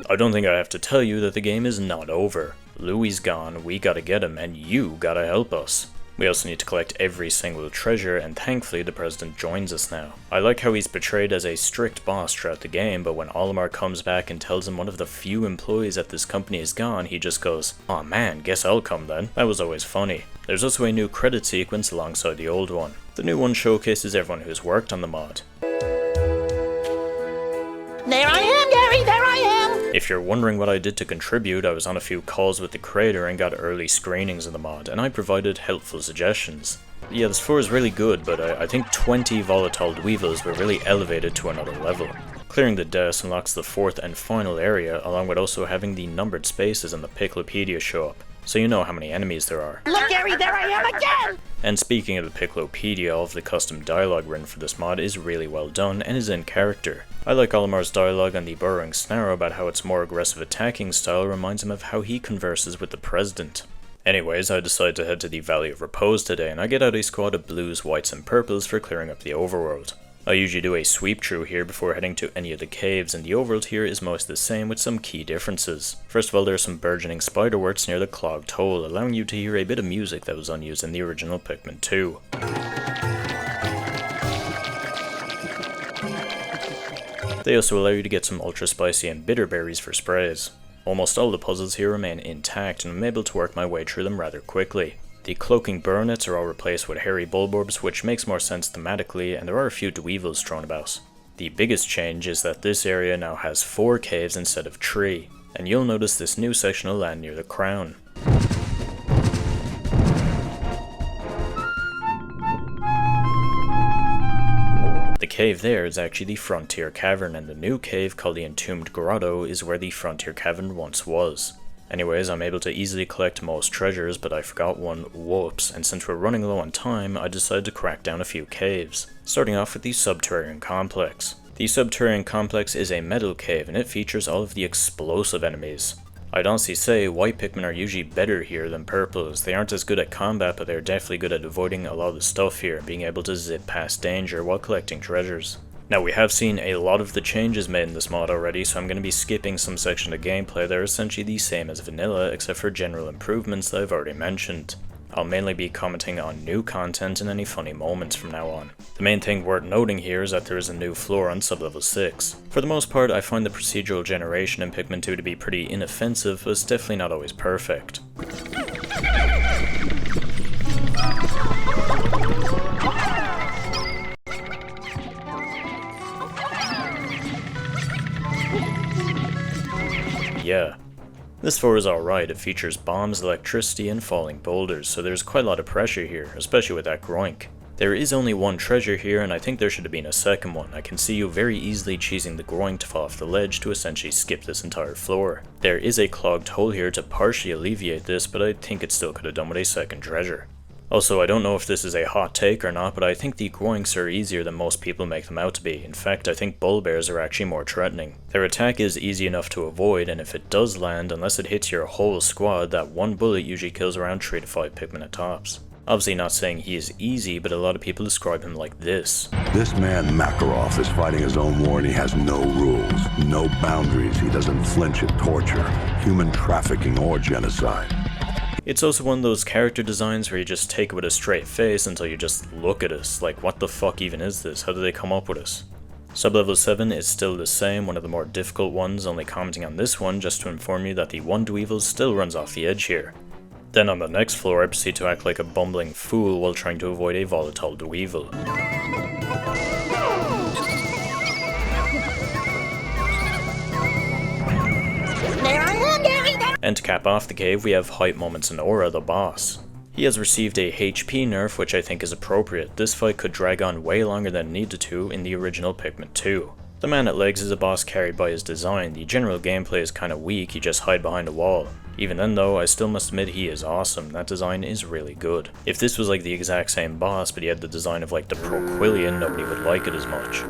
I don't think I have to tell you that the game is not over. Louie's gone, we gotta get him, and you gotta help us. We also need to collect every single treasure, and thankfully the president joins us now. I like how he's portrayed as a strict boss throughout the game, but when Olimar comes back and tells him one of the few employees at this company is gone, he just goes, "Aw man, guess I'll come then." That was always funny. There's also a new credit sequence alongside the old one. The new one showcases everyone who's worked on the mod. There I am, Gary, there I am! If you're wondering what I did to contribute, I was on a few calls with the creator and got early screenings of the mod, and I provided helpful suggestions. Yeah, this floor is really good, but I think 20 volatile Dweevils were really elevated to another level. Clearing the deaths unlocks the 4th and final area, along with also having the numbered spaces and the Piclopedia show up, so you know how many enemies there are. Look, Gary, there I am again! And speaking of the Piclopedia, all of the custom dialogue written for this mod is really well done and is in character. I like Olimar's dialogue on the Burrowing Snarrow about how its more aggressive attacking style reminds him of how he converses with the president. Anyways, I decide to head to the Valley of Repose today, and I get out a squad of blues, whites and purples for clearing up the overworld. I usually do a sweep through here before heading to any of the caves, and the overworld here is most the same with some key differences. First of all, there are some burgeoning spiderworts near the clogged hole, allowing you to hear a bit of music that was unused in the original Pikmin 2. They also allow you to get some ultra spicy and bitter berries for sprays. Almost all the puzzles here remain intact, and I'm able to work my way through them rather quickly. The cloaking baronets are all replaced with hairy bulborbs, which makes more sense thematically, and there are a few Dweevils thrown about. The biggest change is that this area now has 4 caves instead of 3, and you'll notice this new section will land near the crown. The cave there is actually the Frontier Cavern, and the new cave called the Entombed Grotto is where the Frontier Cavern once was. Anyways, I'm able to easily collect most treasures, but I forgot one, whoops, and since we're running low on time, I decided to crack down a few caves. Starting off with the Subterranean Complex. The Subterranean Complex is a metal cave, and it features all of the explosive enemies. I'd honestly say white Pikmin are usually better here than purples. They aren't as good at combat, but they're definitely good at avoiding a lot of the stuff here and being able to zip past danger while collecting treasures. Now, we have seen a lot of the changes made in this mod already, so I'm going to be skipping some sections of gameplay that are essentially the same as vanilla, except for general improvements that I've already mentioned. I'll mainly be commenting on new content and any funny moments from now on. The main thing worth noting here is that there is a new floor on sublevel 6. For the most part, I find the procedural generation in Pikmin 2 to be pretty inoffensive, but it's definitely not always perfect. Yeah. This floor is alright, it features bombs, electricity, and falling boulders, so there's quite a lot of pressure here, especially with that groink. There is only one treasure here, and I think there should have been a second one. I can see you very easily cheesing the groink to fall off the ledge to essentially skip this entire floor. There is a clogged hole here to partially alleviate this, but I think it still could have done with a second treasure. Also, I don't know if this is a hot take or not, but I think the groinks are easier than most people make them out to be. In fact, I think bull bears are actually more threatening. Their attack is easy enough to avoid, and if it does land, unless it hits your whole squad, that one bullet usually kills around 3 to 5 Pikmin at tops. Obviously not saying he is easy, but a lot of people describe him like this. This man Makarov is fighting his own war and he has no rules, no boundaries. He doesn't flinch at torture, human trafficking, or genocide. It's also one of those character designs where you just take it with a straight face until you just look at us, like what the fuck even is this, how did they come up with us? Sublevel 7 is still the same, one of the more difficult ones, only commenting on this one just to inform you that the one Dweevil still runs off the edge here. Then on the next floor I proceed to act like a bumbling fool while trying to avoid a volatile Dweevil. There I am, Gary! There. And to cap off the cave, we have Hype Moments and Aura, the boss. He has received a HP nerf, which I think is appropriate. This fight could drag on way longer than it needed to in the original Pikmin 2. The man at legs is a boss carried by his design. The general gameplay is kinda weak, you just hide behind a wall. Even then though, I still must admit he is awesome, that design is really good. If this was like the exact same boss, but he had the design of like the Proquillian, nobody would like it as much.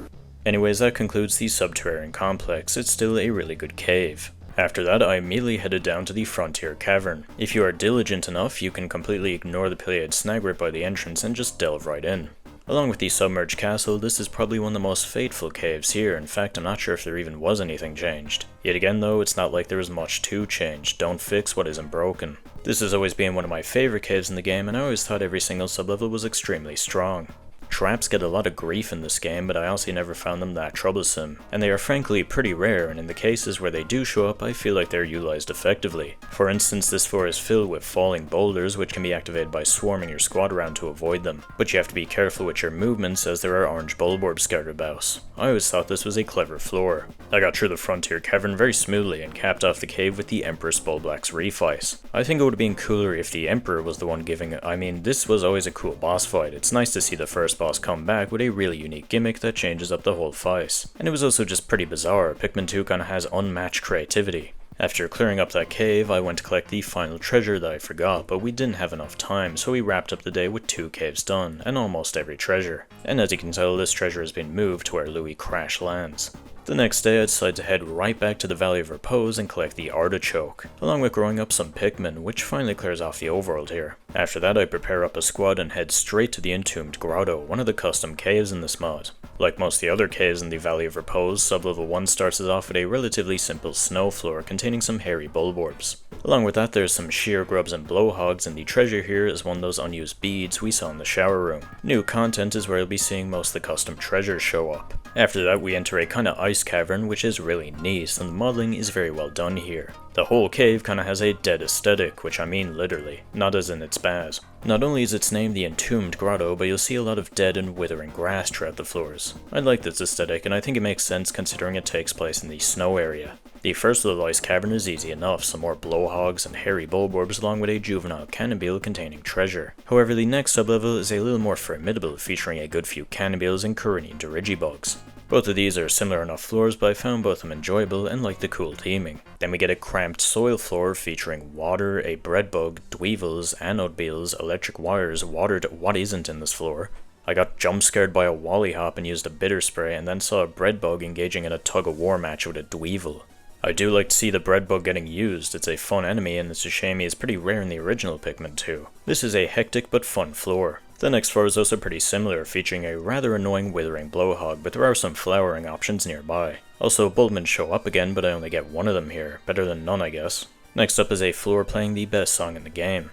Anyways, that concludes the Subterranean Complex. It's still a really good cave. After that, I immediately headed down to the Frontier Cavern. If you are diligent enough, you can completely ignore the pillated Snagret by the entrance and just delve right in. Along with the Submerged Castle, this is probably one of the most fateful caves here. In fact, I'm not sure if there even was anything changed. Yet again though, it's not like there was much to change. Don't fix what isn't broken. This has always been one of my favorite caves in the game, and I always thought every single sublevel was extremely strong. Traps get a lot of grief in this game, but I honestly never found them that troublesome, and they are frankly pretty rare, and in the cases where they do show up, I feel like they're utilized effectively. For instance, this floor is filled with falling boulders, which can be activated by swarming your squad around to avoid them, but you have to be careful with your movements as there are orange bulborbs scattered about. I always thought this was a clever floor. I got through the Frontier Cavern very smoothly and capped off the cave with the Empress Bulblax Refice. I think it would have been cooler if the Emperor was the one giving it. I mean, this was always a cool boss fight. It's nice to see the first boss come back with a really unique gimmick that changes up the whole fight. And it was also just pretty bizarre. Pikmin 2 kinda has unmatched creativity. After clearing up that cave, I went to collect the final treasure that I forgot, but we didn't have enough time, so we wrapped up the day with 2 caves done, and almost every treasure. And as you can tell, this treasure has been moved to where Louis crash lands. The next day I decided to head right back to the Valley of Repose and collect the Artichoke, along with growing up some Pikmin, which finally clears off the overworld here. After that I prepare up a squad and head straight to the Entombed Grotto, one of the custom caves in this mod. Like most of the other caves in the Valley of Repose, sublevel 1 starts us off with a relatively simple snow floor containing some hairy bulborbs. Along with that there's some sheer grubs and blowhogs, and the treasure here is one of those unused beads we saw in the shower room. New content is where you'll be seeing most of the custom treasures show up. After that we enter a kinda ice cavern, which is really neat, and the modeling is very well done here. The whole cave kinda has a dead aesthetic, which I mean literally, not as in it's bad. Not only is its name the Entombed Grotto, but you'll see a lot of dead and withering grass throughout the floors. I like this aesthetic, and I think it makes sense considering it takes place in the snow area. The first little ice cavern is easy enough, some more blowhogs and hairy bulborbs along with a juvenile cannonbeal containing treasure. However, the next sublevel is a little more formidable, featuring a good few cannonbeals and Corinian dirigibugs. Both of these are similar enough floors, but I found both of them enjoyable and like the cool theming. Then we get a cramped soil floor featuring water, a bread bug, dweevils, anode beetles, electric wires, water to what isn't in this floor. I got jump scared by a Wally hop and used a bitter spray, and then saw a bread bug engaging in a tug-of-war match with a dweevil. I do like to see the bread bug getting used. It's a fun enemy, and it's a shame he is pretty rare in the original Pikmin 2. This is a hectic but fun floor. The next floor is also pretty similar, featuring a rather annoying withering blowhog, but there are some flowering options nearby. Also, Bulbmen show up again, but I only get one of them here. Better than none, I guess. Next up is a floor playing the best song in the game.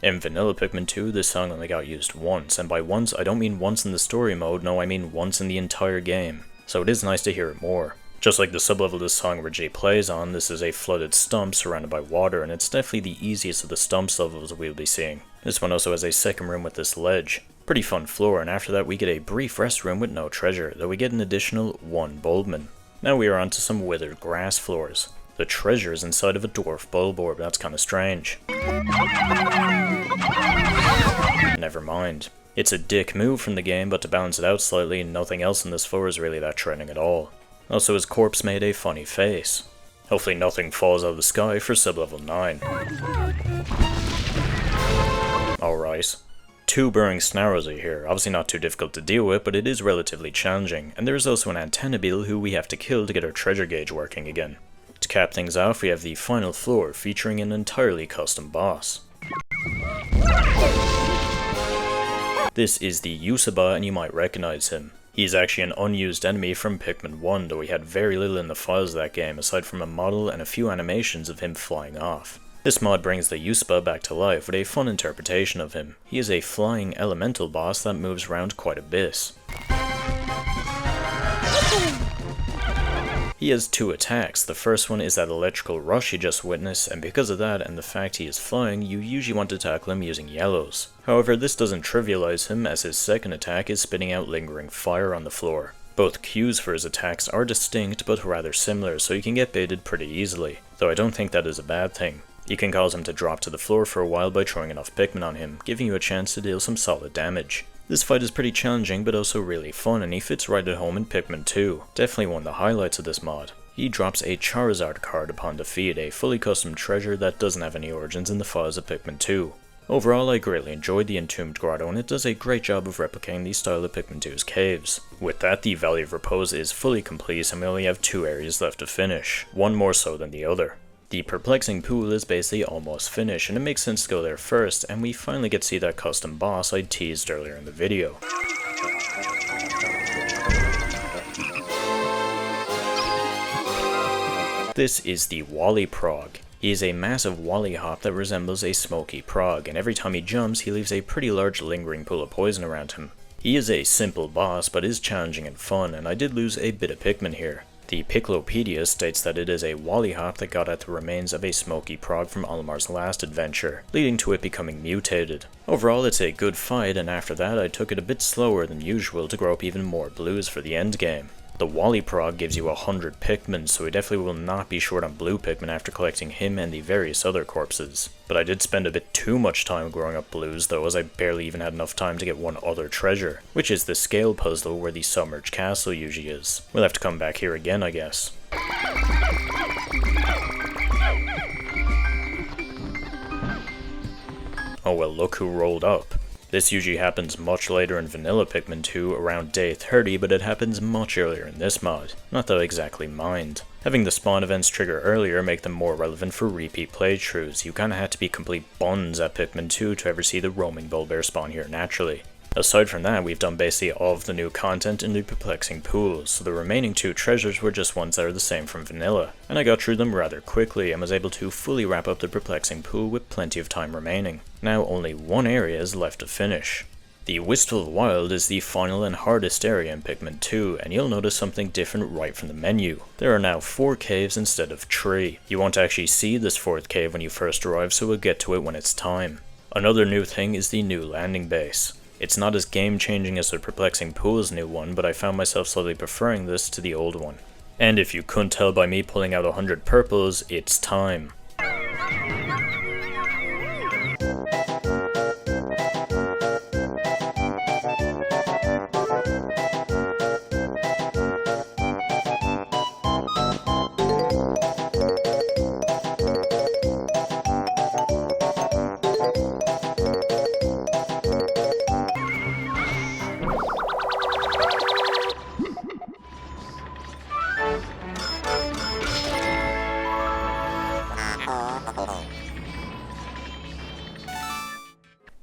In vanilla Pikmin 2, this song only got used once, and by once I don't mean once in the story mode, no, I mean once in the entire game. So it is nice to hear it more. Just like the sublevel this song originally plays on, this is a flooded stump surrounded by water, and it's definitely the easiest of the stumps levels we'll be seeing. This one also has a second room with this ledge. Pretty fun floor, and after that we get a brief rest room with no treasure, though we get an additional 1 Bulbman. Now we are on to some withered grass floors. The treasure is inside of a dwarf bulborb, that's kinda strange. Never mind. It's a dick move from the game, but to balance it out slightly, nothing else in this floor is really that threatening at all. Also, his corpse made a funny face. Hopefully nothing falls out of the sky for sublevel 9. Alright. 2 burrowing snarrows are here, obviously not too difficult to deal with, but it is relatively challenging, and there is also an antenna beetle who we have to kill to get our treasure gauge working again. To cap things off, we have the final floor featuring an entirely custom boss. This is the Yusaba, and you might recognize him. He is actually an unused enemy from Pikmin 1, though we had very little in the files of that game aside from a model and a few animations of him flying off. This mod brings the Yusaba back to life with a fun interpretation of him. He is a flying elemental boss that moves around quite a bit. He has 2 attacks. The first one is that electrical rush you just witnessed, and because of that and the fact he is flying, you usually want to tackle him using yellows. However, this doesn't trivialize him, as his second attack is spitting out lingering fire on the floor. Both cues for his attacks are distinct but rather similar, so you can get baited pretty easily, though I don't think that is a bad thing. You can cause him to drop to the floor for a while by throwing enough Pikmin on him, giving you a chance to deal some solid damage. This fight is pretty challenging but also really fun, and he fits right at home in Pikmin 2. Definitely one of the highlights of this mod. He drops a Charizard card upon defeat, a fully custom treasure that doesn't have any origins in the files of Pikmin 2. Overall, I greatly enjoyed the Entombed grotto, and it does a great job of replicating the style of Pikmin 2's caves. With that, the Valley of Repose is fully complete, and we only have 2 areas left to finish, one more so than the other. The Perplexing pool is basically almost finished, and it makes sense to go there first, and we finally get to see that custom boss I teased earlier in the video. This is the Wally prague. He is a massive Wally hop that resembles a smoky prague, and every time he jumps he leaves a pretty large lingering pool of poison around him. He is a simple boss, but is challenging and fun, and I did lose a bit of Pikmin here. The Piclopedia states that it is a Wally hop that got at the remains of a smoky prague from Olimar's last adventure, leading to it becoming mutated. Overall, it's a good fight, and after that I took it a bit slower than usual to grow up even more blues for the endgame. The Wally prague gives you 100 Pikmin, so we definitely will not be short on blue Pikmin after collecting him and the various other corpses. But I did spend a bit too much time growing up blues though, as I barely even had enough time to get one other treasure, which is the scale puzzle where the Submerged castle usually is. We'll have to come back here again, I guess. Oh well, look who rolled up. This usually happens much later in vanilla Pikmin 2, around day 30, but it happens much earlier in this mod. Not that I exactly mind. Having the spawn events trigger earlier make them more relevant for repeat playthroughs. You kinda had to be complete buns at Pikmin 2 to ever see the roaming Bulbear spawn here naturally. Aside from that, we've done basically all of the new content in the Perplexing pools, so the remaining 2 treasures were just ones that are the same from vanilla, and I got through them rather quickly and was able to fully wrap up the Perplexing pool with plenty of time remaining. Now only 1 area is left to finish. The Wistful Wild is the final and hardest area in Pikmin 2, and you'll notice something different right from the menu. There are now 4 caves instead of 3. You won't actually see this 4th cave when you first arrive, so we'll get to it when it's time. Another new thing is the new landing base. It's not as game-changing as the Perplexing Pool's new one, but I found myself slowly preferring this to the old one. And if you couldn't tell by me pulling out 100 purples, it's time.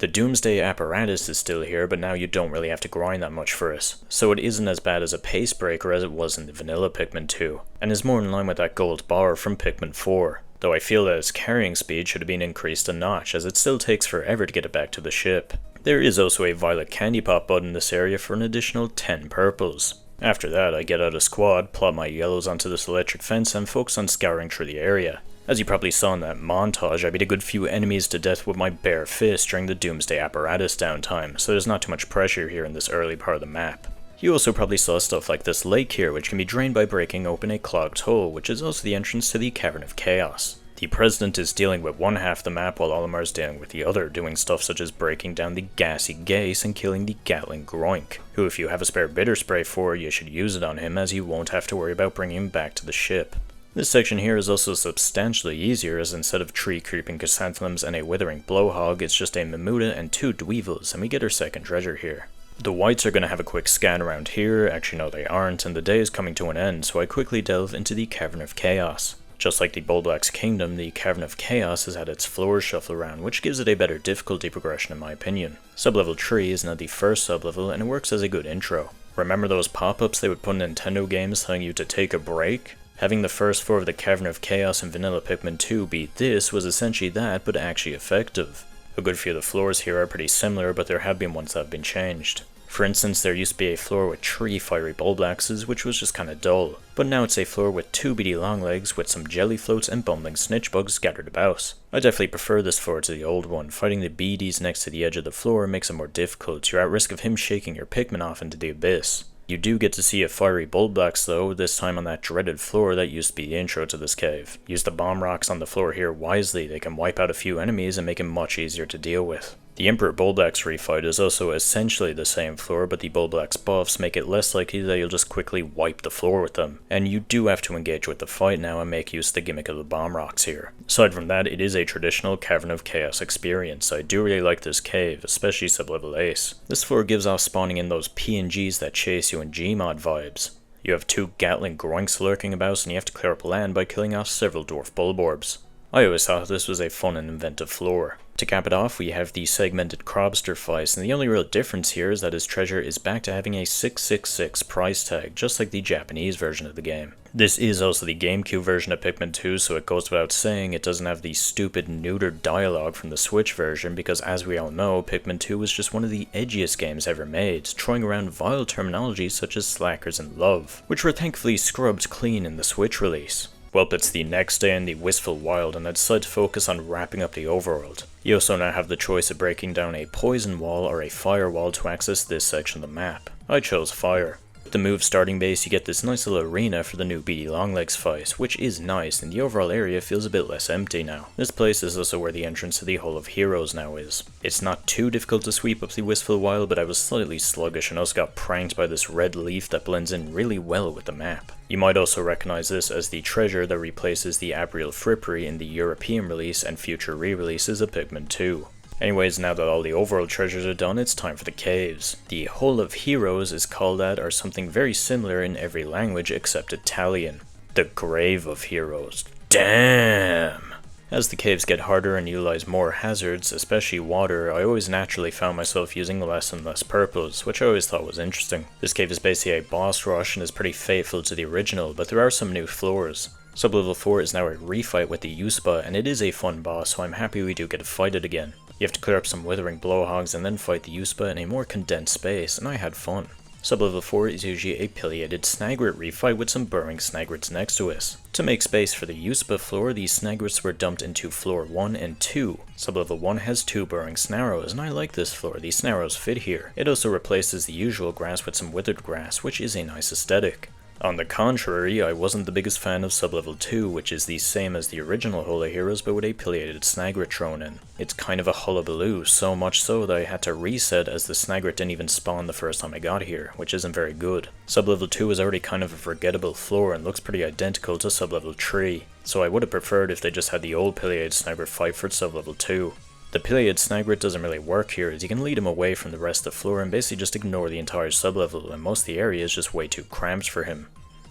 The Doomsday apparatus is still here, but now you don't really have to grind that much for it, so it isn't as bad as a pace breaker as it was in the vanilla Pikmin 2, and is more in line with that gold bar from Pikmin 4, though I feel that its carrying speed should have been increased a notch, as it still takes forever to get it back to the ship. There is also a violet candy pop button in this area for an additional 10 purples. After that, I get out a squad, plop my yellows onto this electric fence, and focus on scouring through the area. As you probably saw in that montage, I beat a good few enemies to death with my bare fist during the Doomsday apparatus downtime, so there's not too much pressure here in this early part of the map. You also probably saw stuff like this lake here, which can be drained by breaking open a clogged hole, which is also the entrance to the Cavern of Chaos. The President is dealing with one half the map while Olimar is dealing with the other, doing stuff such as breaking down the gassy Gase and killing the Gatling Groink, who if you have a spare bitter spray for, you should use it on him as you won't have to worry about bringing him back to the ship. This section here is also substantially easier, as instead of tree creeping chrysanthemums and a withering blowhog, it's just a Mamuta and 2 Dweevils, and we get our second treasure here. The whites are going to have a quick scan around here, actually no they aren't, and the day is coming to an end, so I quickly delve into the Cavern of Chaos. Just like the Bulblax Kingdom, the Cavern of Chaos has had its floors shuffle around, which gives it a better difficulty progression in my opinion. Sublevel 3 is now the first sublevel, and it works as a good intro. Remember those pop-ups they would put in Nintendo games telling you to take a break? Having the first floor of the Cavern of Chaos in vanilla Pikmin 2 beat this was essentially that, but actually effective. A good few of the floors here are pretty similar, but there have been ones that have been changed. For instance, there used to be a floor with 3 fiery Bulblaxes, which was just kinda dull, but now it's a floor with 2 beady longlegs with some jelly floats and bumbling snitchbugs scattered about. I definitely prefer this floor to the old one. Fighting the beadies next to the edge of the floor makes it more difficult. You're at risk of him shaking your Pikmin off into the abyss. You do get to see a fiery Bulblax though, this time on that dreaded floor that used to be the intro to this cave. Use the bomb rocks on the floor here wisely, they can wipe out a few enemies and make it much easier to deal with. The Emperor Bulblax refight is also essentially the same floor, but the Bulblax buffs make it less likely that you'll just quickly wipe the floor with them, and you do have to engage with the fight now and make use of the gimmick of the bomb rocks here. Aside from that, it is a traditional Cavern of Chaos experience. I do really like this cave, especially sublevel Ace. This floor gives off spawning in those PNGs that chase you in Gmod vibes. You have 2 Gatling Groinks lurking about, and you have to clear up land by killing off several Dwarf Bulborbs. I always thought this was a fun and inventive floor. To cap it off, we have the segmented Crobster fight, and the only real difference here is that his treasure is back to having a 666 price tag, just like the Japanese version of the game. This is also the Gamecube version of Pikmin 2, so it goes without saying it doesn't have the stupid neutered dialogue from the Switch version, because as we all know, Pikmin 2 was just one of the edgiest games ever made, throwing around vile terminology such as slackers and love, which were thankfully scrubbed clean in the Switch release. Well, it's the next day in the Wistful Wild, and I decided to focus on wrapping up the overworld. You also now have the choice of breaking down a poison wall or a fire wall to access this section of the map. I chose fire. With the move starting base, you get this nice little arena for the new beady longlegs fight, which is nice, and the overall area feels a bit less empty now. This place is also where the entrance to the Hall of Heroes now is. It's not too difficult to sweep up the Wistful Wild, but I was slightly sluggish and also got pranked by this red leaf that blends in really well with the map. You might also recognize this as the treasure that replaces the Abriel Frippery in the European release and future re-releases of Pikmin 2. Anyways, now that all the overworld treasures are done, it's time for the caves. The Hall of Heroes is called that, or something very similar in every language except Italian. The Grave of Heroes. Damn! As the caves get harder and utilize more hazards, especially water, I always naturally found myself using less and less purples, which I always thought was interesting. This cave is basically a boss rush and is pretty faithful to the original, but there are some new floors. Sublevel 4 is now a refight with the Uspa, and it is a fun boss, so I'm happy we do get to fight it again. You have to clear up some withering blowhogs and then fight the Uspa in a more condensed space, and I had fun. Sublevel 4 is usually a pileated Snagret refight with some burrowing Snagrets next to us. To make space for the Uspa floor, these Snagrets were dumped into floor 1 and 2. Sublevel 1 has 2 burrowing Snarrows, and I like this floor, the Snarrows fit here. It also replaces the usual grass with some withered grass, which is a nice aesthetic. On the contrary, I wasn't the biggest fan of Sublevel 2, which is the same as the original Hall of Heroes but with a pileated Snagret thrown in. It's kind of a hullabaloo, so much so that I had to reset as the Snagret didn't even spawn the first time I got here, which isn't very good. Sublevel 2 is already kind of a forgettable floor and looks pretty identical to Sublevel 3, so I would have preferred if they just had the old pileated Snagret fight for Sublevel 2. The pileated Snagret doesn't really work here, as you can lead him away from the rest of the floor and basically just ignore the entire sublevel, and most of the area is just way too cramped for him.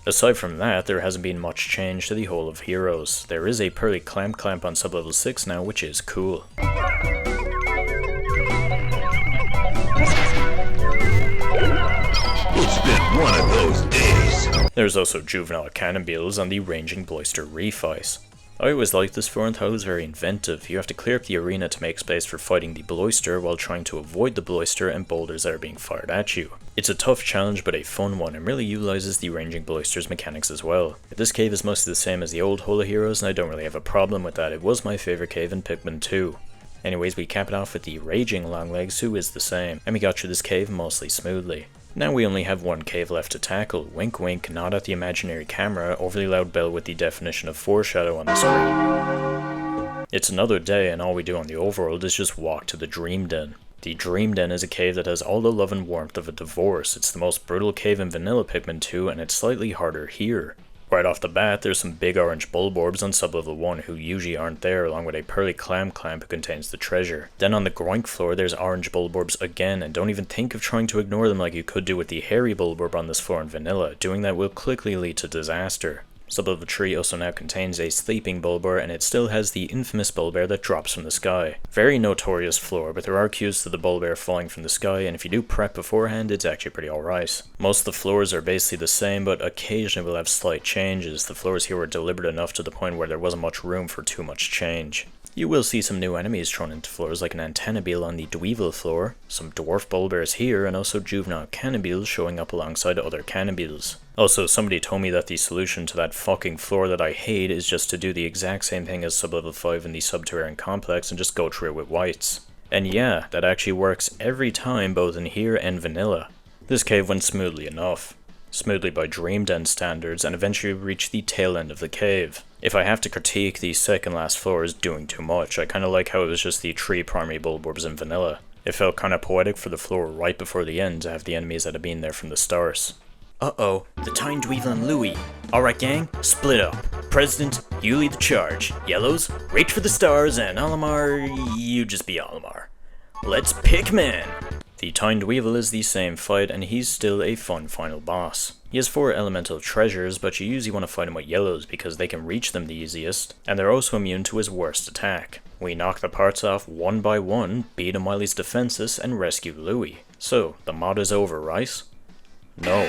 Aside from that, there hasn't been much change to the Hall of Heroes. There is a Pearly Clamp on sublevel 6 now, which is cool. There's also juvenile cannonballs on the ranging Bloister reef ice. I always liked this floor and thought it was very inventive. You have to clear up the arena to make space for fighting the Bloister while trying to avoid the Bloister and boulders that are being fired at you. It's a tough challenge but a fun one and really utilizes the ranging Bloister's mechanics as well. This cave is mostly the same as the old Hole of Heroes and I don't really have a problem with that. It was my favourite cave in Pikmin 2. Anyways, we cap it off with the raging Longlegs, who is the same, and we got through this cave mostly smoothly. Now we only have one cave left to tackle. Wink wink, not at the imaginary camera, overly loud bell with the definition of foreshadow on the screen. It's another day and all we do on the overworld is just walk to the Dream Den. The Dream Den is a cave that has all the love and warmth of a divorce. It's the most brutal cave in vanilla Pikmin 2 and it's slightly harder here. Right off the bat, there's some big orange Bulborbs on sublevel 1 who usually aren't there, along with a pearly clamp who contains the treasure. Then on the Groink floor, there's orange Bulborbs again, and don't even think of trying to ignore them like you could do with the hairy Bulborb on this floor in vanilla. Doing that will quickly lead to disaster. Sublevel 3 also now contains a sleeping Bulbor, and it still has the infamous Bulbear that drops from the sky. Very notorious floor, but there are cues to the Bulbear falling from the sky, and if you do prep beforehand, it's actually pretty alright. Most of the floors are basically the same, but occasionally will have slight changes. The floors here were deliberate enough to the point where there wasn't much room for too much change. You will see some new enemies thrown into floors like an Antennabeel on the Dweevil floor, some Dwarf Bulbears here, and also juvenile Cannonbeels showing up alongside other Cannonbeels. Also, somebody told me that the solution to that fucking floor that I hate is just to do the exact same thing as sublevel 5 in the Subterranean complex and just go through it with whites. And yeah, that actually works every time both in here and vanilla. This cave went smoothly enough. Smoothly by Dream Den standards, and eventually reached the tail end of the cave. If I have to critique, the second last floor is doing too much. I kinda like how it was just the 3 primary Bulborbs in vanilla. It felt kinda poetic for the floor right before the end to have the enemies that had been there from the start. Uh-oh, the Tine Dweevil and Louie. Alright gang, split up. President, you lead the charge. Yellows, reach for the stars, and Olimar, you just be Olimar. Let's Pikmin! The Tine Dweevil is the same fight, and he's still a fun final boss. He has 4 elemental treasures, but you usually want to fight him with yellows because they can reach them the easiest, and they're also immune to his worst attack. We knock the parts off one by one, beat him while he's defenseless, and rescue Louie. So, the mod is over, right? No.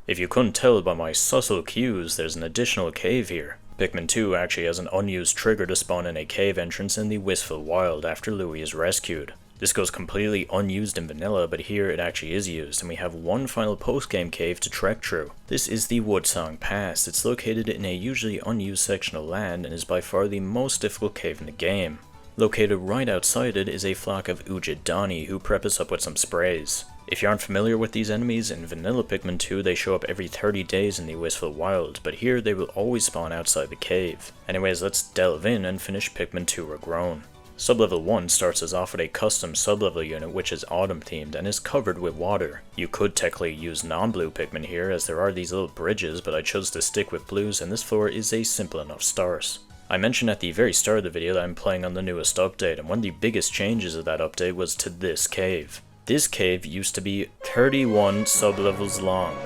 If you couldn't tell by my subtle cues, there's an additional cave here. Pikmin 2 actually has an unused trigger to spawn in a cave entrance in the Wistful Wild after Louie is rescued. This goes completely unused in vanilla, but here it actually is used, and we have one final post-game cave to trek through. This is the Woodsong Pass. It's located in a usually unused section of land and is by far the most difficult cave in the game. Located right outside it is a flock of Ujidani who prep us up with some sprays. If you aren't familiar with these enemies, in vanilla Pikmin 2 they show up every 30 days in the Wistful Wild, but here they will always spawn outside the cave. Anyways, let's delve in and finish Pikmin 2 Regrown. Sublevel 1 starts us off with a custom sublevel unit which is autumn themed and is covered with water. You could technically use non-blue Pikmin here as there are these little bridges, but I chose to stick with blues and this floor is a simple enough start. I mentioned at the very start of the video that I'm playing on the newest update, and one of the biggest changes of that update was to this cave. This cave used to be 31 sublevels long.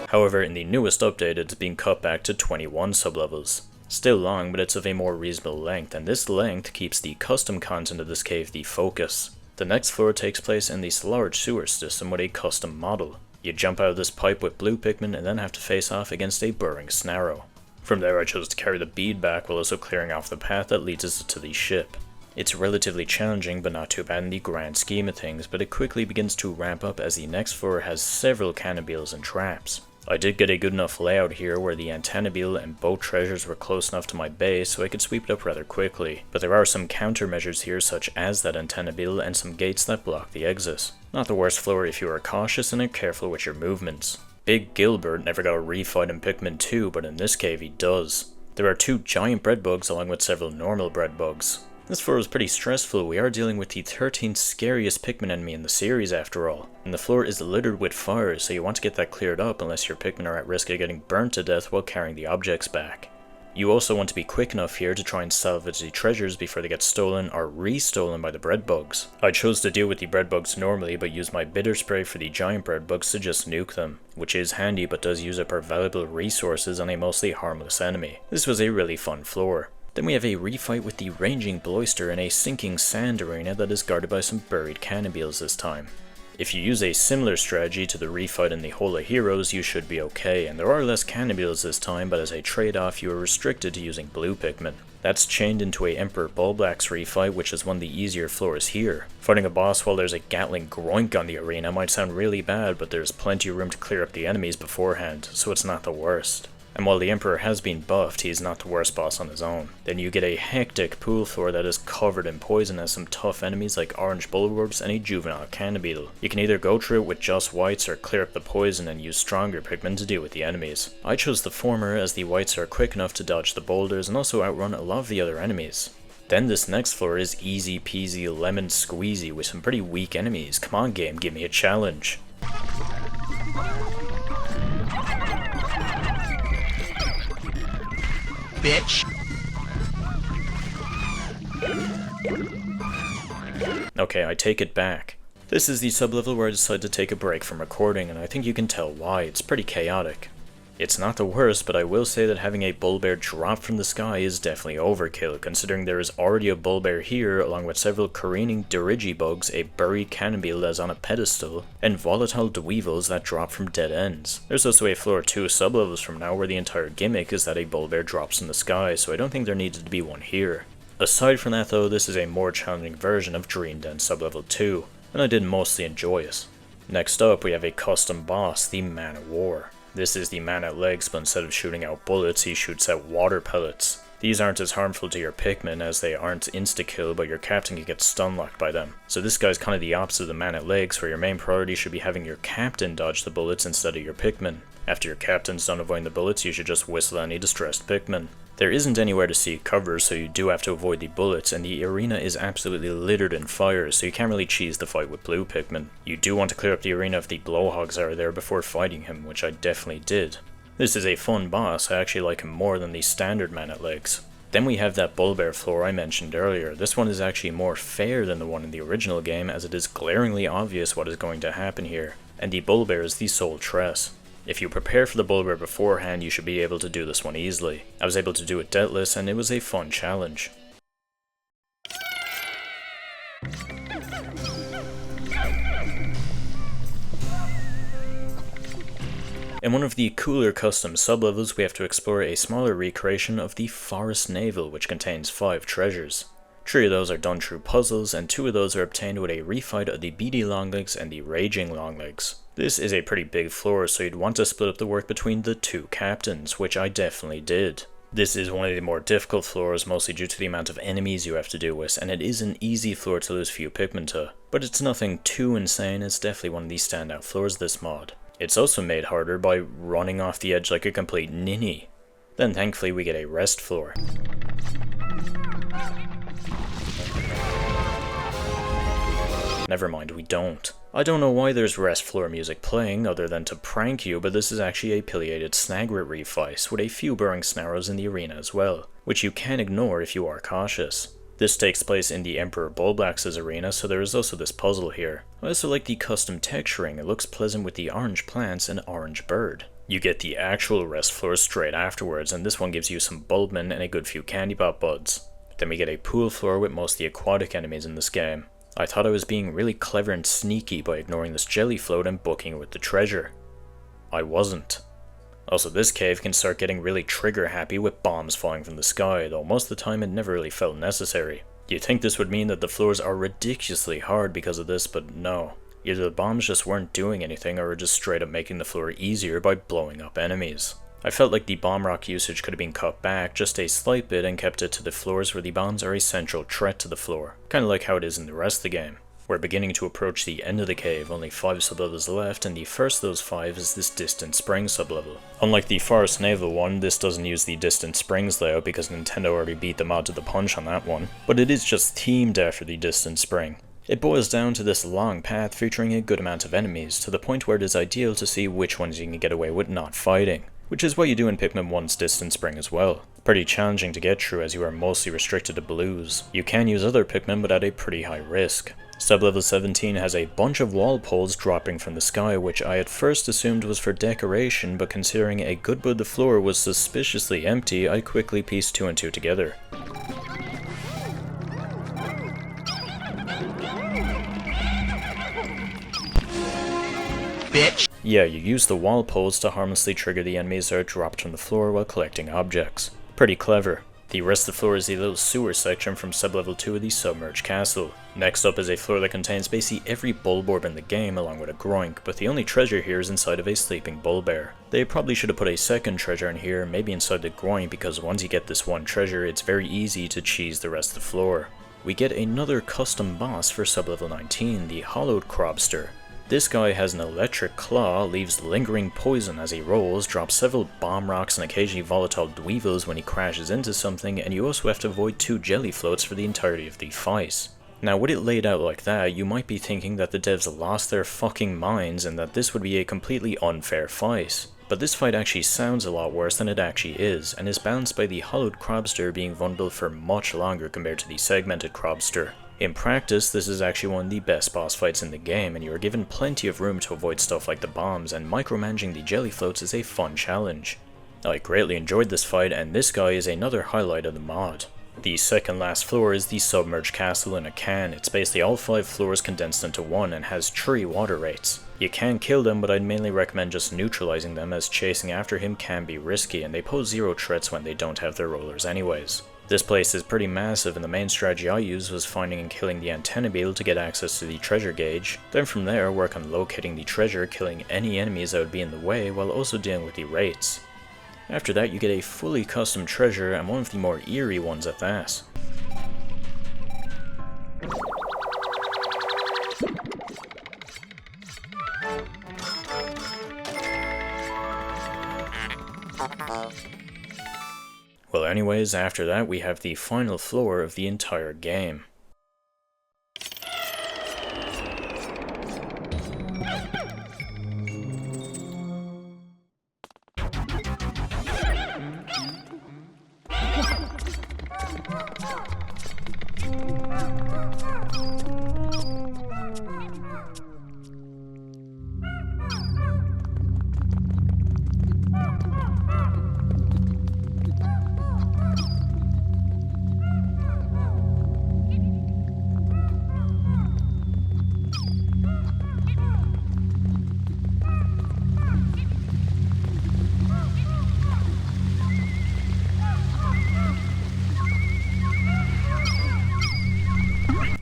However, in the newest update it's been cut back to 21 sublevels. Still long, but it's of a more reasonable length, and this length keeps the custom content of this cave the focus. The next floor takes place in this large sewer system with a custom model. You jump out of this pipe with blue Pikmin and then have to face off against a burrowing Snarrow. From there I chose to carry the bead back while also clearing off the path that leads us to the ship. It's relatively challenging but not too bad in the grand scheme of things, but it quickly begins to ramp up as the next floor has several cannonbeels and traps. I did get a good enough layout here where the Antennabeel and boat treasures were close enough to my base so I could sweep it up rather quickly, but there are some countermeasures here such as that Antennabeel and some gates that block the exit. Not the worst floor if you are cautious and are careful with your movements. Big Gilbert never got a refight in Pikmin 2, but in this cave he does. There are 2 giant bread bugs along with several normal bread bugs. This floor is pretty stressful. We are dealing with the 13th scariest Pikmin enemy in the series after all, and the floor is littered with fire, so you want to get that cleared up unless your Pikmin are at risk of getting burnt to death while carrying the objects back. You also want to be quick enough here to try and salvage the treasures before they get stolen or re-stolen by the bread bugs. I chose to deal with the bread bugs normally but used my bitter spray for the giant bread bugs to just nuke them, which is handy but does use up our valuable resources on a mostly harmless enemy. This was a really fun floor. Then we have a refight with the ranging Bloister in a sinking sand arena that is guarded by some buried cannonbeels this time. If you use a similar strategy to the refight in the Hole of Heroes, you should be okay, and there are less cannonballs this time, but as a trade-off you are restricted to using blue Pikmin. That's chained into a Emperor Bulblax refight, which is one of the easier floors here. Fighting a boss while there's a Gatling Groink on the arena might sound really bad, but there's plenty of room to clear up the enemies beforehand, so it's not the worst. And while the Emperor has been buffed, he's not the worst boss on his own. Then you get a hectic pool floor that is covered in poison as some tough enemies like orange bullwurbs and a juvenile cannon. You can either go through it with just whites or clear up the poison and use stronger Pikmin to deal with the enemies. I chose the former as the whites are quick enough to dodge the boulders and also outrun a lot of the other enemies. Then this next floor is easy peasy lemon squeezy with some pretty weak enemies. Come on game, give me a challenge. Bitch. Okay, I take it back. This is the sublevel where I decided to take a break from recording, and I think you can tell why. It's pretty chaotic. It's not the worst, but I will say that having a bullbear drop from the sky is definitely overkill, considering there is already a bullbear here, along with several careening dirigibugs, a buried cannonball that's on a pedestal, and volatile dweevils that drop from dead ends. There's also a floor 2 sublevels from now where the entire gimmick is that a bullbear drops from the sky, so I don't think there needed to be one here. Aside from that though, this is a more challenging version of Dream Den sublevel 2, and I did mostly enjoy it. Next up we have a custom boss, the Man of War. This is the man at legs, but instead of shooting out bullets, he shoots out water pellets. These aren't as harmful to your Pikmin as they aren't insta-kill, but your captain can get stun-locked by them. So this guy's kind of the opposite of the man at legs, where your main priority should be having your captain dodge the bullets instead of your Pikmin. After your captain's done avoiding the bullets, you should just whistle any distressed Pikmin. There isn't anywhere to see cover, so you do have to avoid the bullets, and the arena is absolutely littered in fires, so you can't really cheese the fight with blue Pikmin. You do want to clear up the arena if the blowhogs are there before fighting him, which I definitely did. This is a fun boss, I actually like him more than the standard man at legs. Then we have that bullbear floor I mentioned earlier. This one is actually more fair than the one in the original game, as it is glaringly obvious what is going to happen here, and the bullbear is the sole tress. If you prepare for the bullbear beforehand, you should be able to do this one easily. I was able to do it deathless, and it was a fun challenge. In one of the cooler custom sublevels, we have to explore a smaller recreation of the Forest Navel, which contains 5 treasures. 3 of those are done through puzzles, and 2 of those are obtained with a refight of the Beady Longlegs and the Raging Longlegs. This is a pretty big floor, so you'd want to split up the work between the 2 captains, which I definitely did. This is one of the more difficult floors, mostly due to the amount of enemies you have to deal with, and it is an easy floor to lose few Pikmin to. But it's nothing too insane, it's definitely one of the standout floors this mod. It's also made harder by running off the edge like a complete ninny. Then thankfully we get a rest floor. Never mind, we don't. I don't know why there's rest floor music playing other than to prank you, but this is actually a pileated Snagret refight with a few burrowing snarrows in the arena as well, which you can ignore if you are cautious. This takes place in the Emperor Bulblax's arena, so there is also this puzzle here. I also like the custom texturing, it looks pleasant with the orange plants and orange bird. You get the actual rest floor straight afterwards, and this one gives you some Bulbmin and a good few candy pop buds. Then we get a pool floor with most of the aquatic enemies in this game. I thought I was being really clever and sneaky by ignoring this jelly float and booking it with the treasure. I wasn't. Also, this cave can start getting really trigger happy with bombs falling from the sky, though most of the time it never really felt necessary. You'd think this would mean that the floors are ridiculously hard because of this, but no. Either the bombs just weren't doing anything or were just straight up making the floor easier by blowing up enemies. I felt like the bomb rock usage could have been cut back just a slight bit and kept it to the floors where the bombs are a central threat to the floor, kinda like how it is in the rest of the game. We're beginning to approach the end of the cave, only 5 sublevels left, and the first of those 5 is this Distant Spring sublevel. Unlike the Forest Navel one, this doesn't use the Distant Springs layout because Nintendo already beat the mod to the punch on that one, but it is just themed after the Distant Spring. It boils down to this long path featuring a good amount of enemies, to the point where it is ideal to see which ones you can get away with not fighting. Which is what you do in Pikmin 1's Distant Spring as well. Pretty challenging to get through as you are mostly restricted to blues. You can use other Pikmin but at a pretty high risk. Sublevel 17 has a bunch of wall poles dropping from the sky, which I at first assumed was for decoration, but considering a good bit of the floor was suspiciously empty, I quickly pieced 2 and 2 together. bitch! Yeah, you use the wall pose to harmlessly trigger the enemies that are dropped from the floor while collecting objects. Pretty clever. The rest of the floor is the little sewer section from sub-level 2 of the Submerged castle. Next up is a floor that contains basically every bulb orb in the game along with a groink, but the only treasure here is inside of a sleeping bull bear. They probably should have put a second treasure in here, maybe inside the groin, because once you get this one treasure, it's very easy to cheese the rest of the floor. We get another custom boss for sub-level 19, the Hollowed Crobster. This guy has an electric claw, leaves lingering poison as he rolls, drops several bomb rocks and occasionally volatile dweevils when he crashes into something, and you also have to avoid 2 jelly floats for the entirety of the fight. Now with it laid out like that, you might be thinking that the devs lost their fucking minds and that this would be a completely unfair fight. But this fight actually sounds a lot worse than it actually is, and is balanced by the Hollowed Crobster being vulnerable for much longer compared to the Segmented Crobster. In practice, this is actually one of the best boss fights in the game, and you are given plenty of room to avoid stuff like the bombs, and micromanaging the jelly floats is a fun challenge. I greatly enjoyed this fight, and this guy is another highlight of the mod. The second last floor is the Submerged castle in a can. It's basically all 5 floors condensed into one and has 3 water rates. You can kill them, but I'd mainly recommend just neutralizing them, as chasing after him can be risky, and they pose 0 threats when they don't have their rollers anyways. This place is pretty massive, and the main strategy I used was finding and killing the antenna beetle to get access to the treasure gauge. Then from there, work on locating the treasure, killing any enemies that would be in the way, while also dealing with the rates. After that, you get a fully custom treasure, and one of the more eerie ones at that. Well anyways, after that we have the final floor of the entire game.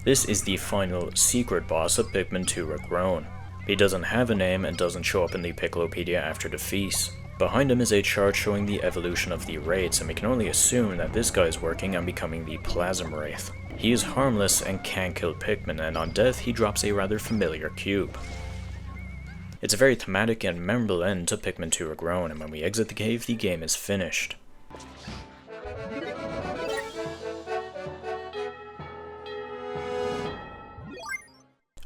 This is the final secret boss of Pikmin 2 Regrown. He doesn't have a name and doesn't show up in the Piccolopedia after defeat. Behind him is a chart showing the evolution of the Wraiths, and we can only assume that this guy is working on becoming the Plasm Wraith. He is harmless and can kill Pikmin, and on death he drops a rather familiar cube. It's a very thematic and memorable end to Pikmin 2 Regrown, and when we exit the cave, the game is finished.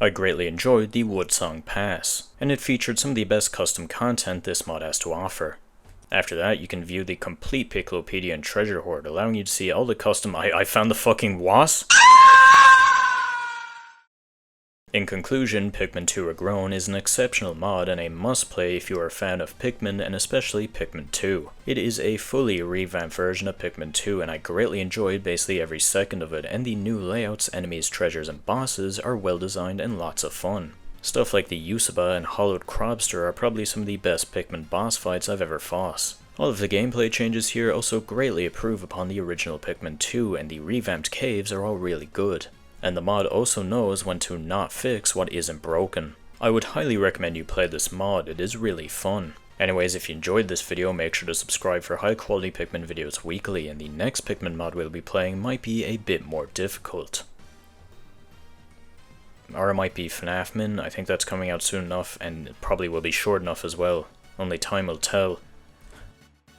I greatly enjoyed the Woodsong Pass, and it featured some of the best custom content this mod has to offer. After that, you can view the complete Piccolopedia and treasure hoard, allowing you to see all the custom— I found the fucking wasp! In conclusion, Pikmin 2 Regrown is an exceptional mod and a must-play if you are a fan of Pikmin, and especially Pikmin 2. It is a fully revamped version of Pikmin 2, and I greatly enjoyed basically every second of it, and the new layouts, enemies, treasures, and bosses are well designed and lots of fun. Stuff like the Usaba and Hollowed Crobster are probably some of the best Pikmin boss fights I've ever fought. All of the gameplay changes here also greatly improve upon the original Pikmin 2, and the revamped caves are all really good. And the mod also knows when to not fix what isn't broken. I would highly recommend you play this mod, it is really fun. Anyways, if you enjoyed this video, make sure to subscribe for high quality Pikmin videos weekly, and the next Pikmin mod we'll be playing might be a bit more difficult. Or it might be FNAFmin, I think that's coming out soon enough, and it probably will be short enough as well. Only time will tell.